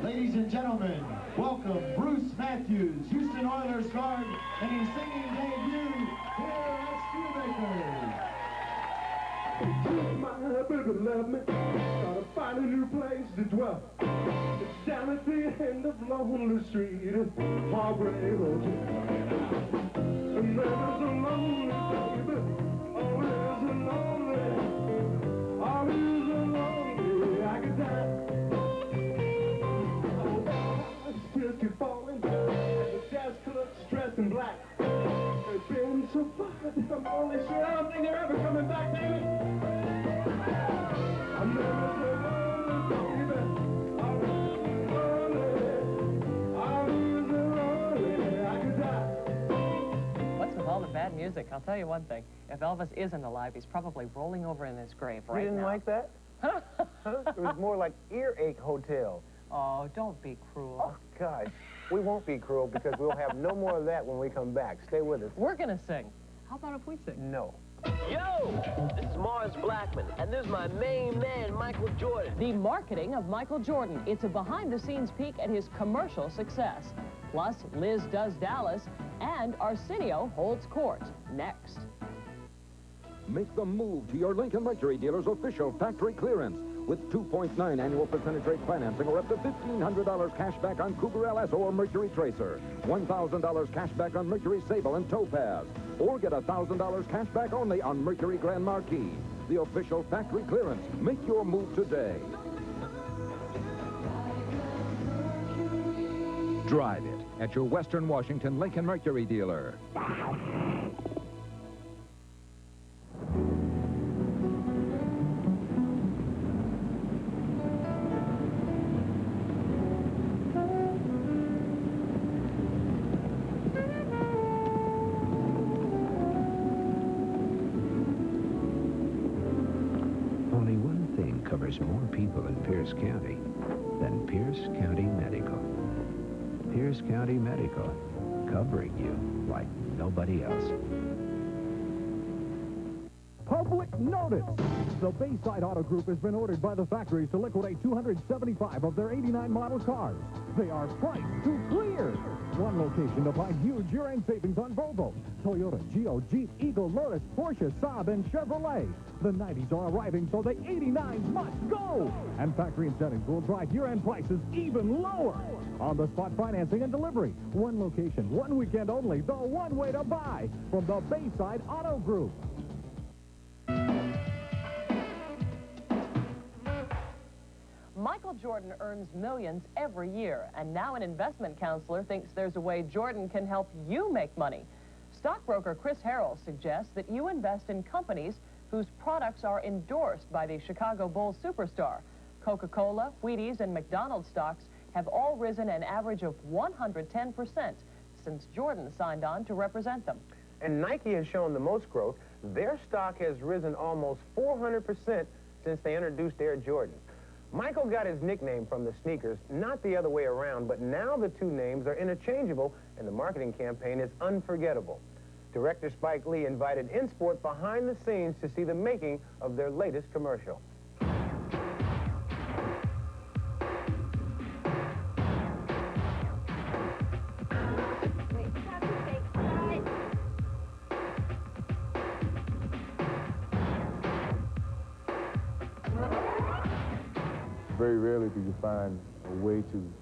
Ladies and gentlemen, welcome Bruce Matthews, Houston Oilers guard, and his singing debut here at Studebaker. My baby love me, gotta find a new place to dwell. It's down at the end of Lonely Street, Heartbreak Hotel. And there's a lonely baby, always a lonely, always a lonely, I could die. Oh, I still keep falling, and the jazz club's dressed in black. They've been so far, I'm only sure I don't think they're ever coming back, baby. What's with all the bad music? I'll tell you one thing. If Elvis isn't alive, he's probably rolling over in his grave right now. You didn't like that? It was more like Earache Hotel. Oh, don't be cruel. Oh, gosh. We won't be cruel because we'll have no more of that when we come back. Stay with us. We're going to sing. How about if we sing? No. Yo, this is Mars Blackman, and this is my main man, Michael Jordan. The marketing of Michael Jordan. It's a behind-the-scenes peek at his commercial success. Plus, Liz does Dallas, and Arsenio holds court. Next. Make the move to your Lincoln Mercury dealer's official factory clearance with 2.9 annual percentage rate financing or up to $1,500 cash back on Cougar LS or Mercury Tracer, $1,000 cash back on Mercury Sable and Topaz, or get $1,000 cash back only on Mercury Grand Marquis. The official factory clearance. Make your move today. Drive it at your Western Washington Lincoln Mercury dealer. covers more people in Pierce County than Pierce County Medical. Pierce County Medical, covering you like nobody else. Public notice! The Bayside Auto Group has been ordered by the factories to liquidate 275 of their 89 model cars. They are priced to clear. One location to find huge year-end savings on Volvo, Toyota, Geo, Jeep, Eagle, Lotus, Porsche, Saab, and Chevrolet. The 90s are arriving, so the 89s must go. And factory incentives will drive year-end prices even lower. On-the-spot financing and delivery. One location, one weekend only, the one way to buy from the Bayside Auto Group. Michael Jordan earns millions every year, and now an investment counselor thinks there's a way Jordan can help you make money. Stockbroker Chris Harrell suggests that you invest in companies whose products are endorsed by the Chicago Bulls superstar. Coca-Cola, Wheaties, and McDonald's stocks have all risen an average of 110% since Jordan signed on to represent them. And Nike has shown the most growth. Their stock has risen almost 400% since they introduced Air Jordan. Michael got his nickname from the sneakers, not the other way around, but now the two names are interchangeable and the marketing campaign is unforgettable. Director Spike Lee invited InSport behind the scenes to see the making of their latest commercial. Very rarely do you find a way to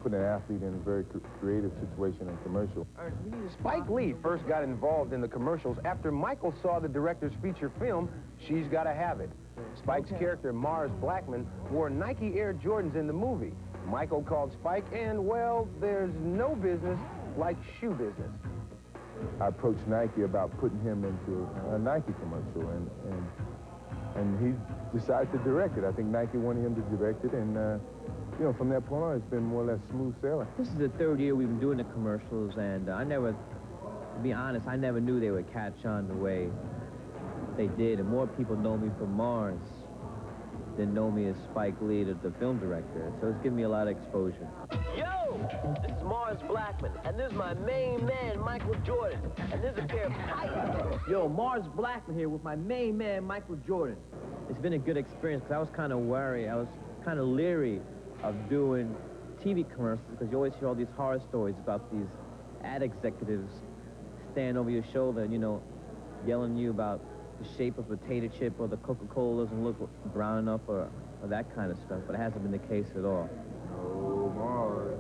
put an athlete in a very creative situation in commercial. Spike Lee first got involved in the commercials after Michael saw the director's feature film, She's Gotta Have It. Spike's character, Mars Blackman, wore Nike Air Jordans in the movie. Michael called Spike, and, well, there's no business like shoe business. I approached Nike about putting him into a Nike commercial, and he decided to direct it. I think Nike wanted him to direct it, and you know, from that point on, it's been more or less smooth sailing. This is the third year we've been doing the commercials, and to be honest, I never knew they would catch on the way they did, and more people know me from Mars than know me as Spike Lee, the film director, so it's given me a lot of exposure. Yo, this is Mars Blackman, and this is my main man, Michael Jordan, and this is a pair of pipes. Yo, Mars Blackman here with my main man, Michael Jordan. It's been a good experience because I was kind of worried. I was kind of leery of doing TV commercials because you always hear all these horror stories about these ad executives standing over your shoulder and, you know, yelling at you about the shape of a potato chip or the Coca-Cola doesn't look brown enough or that kind of stuff, but it hasn't been the case at all. Oh, Mars.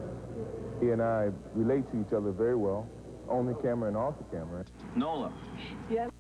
He and I relate to each other very well, on the camera and off the camera. Nola. Yes?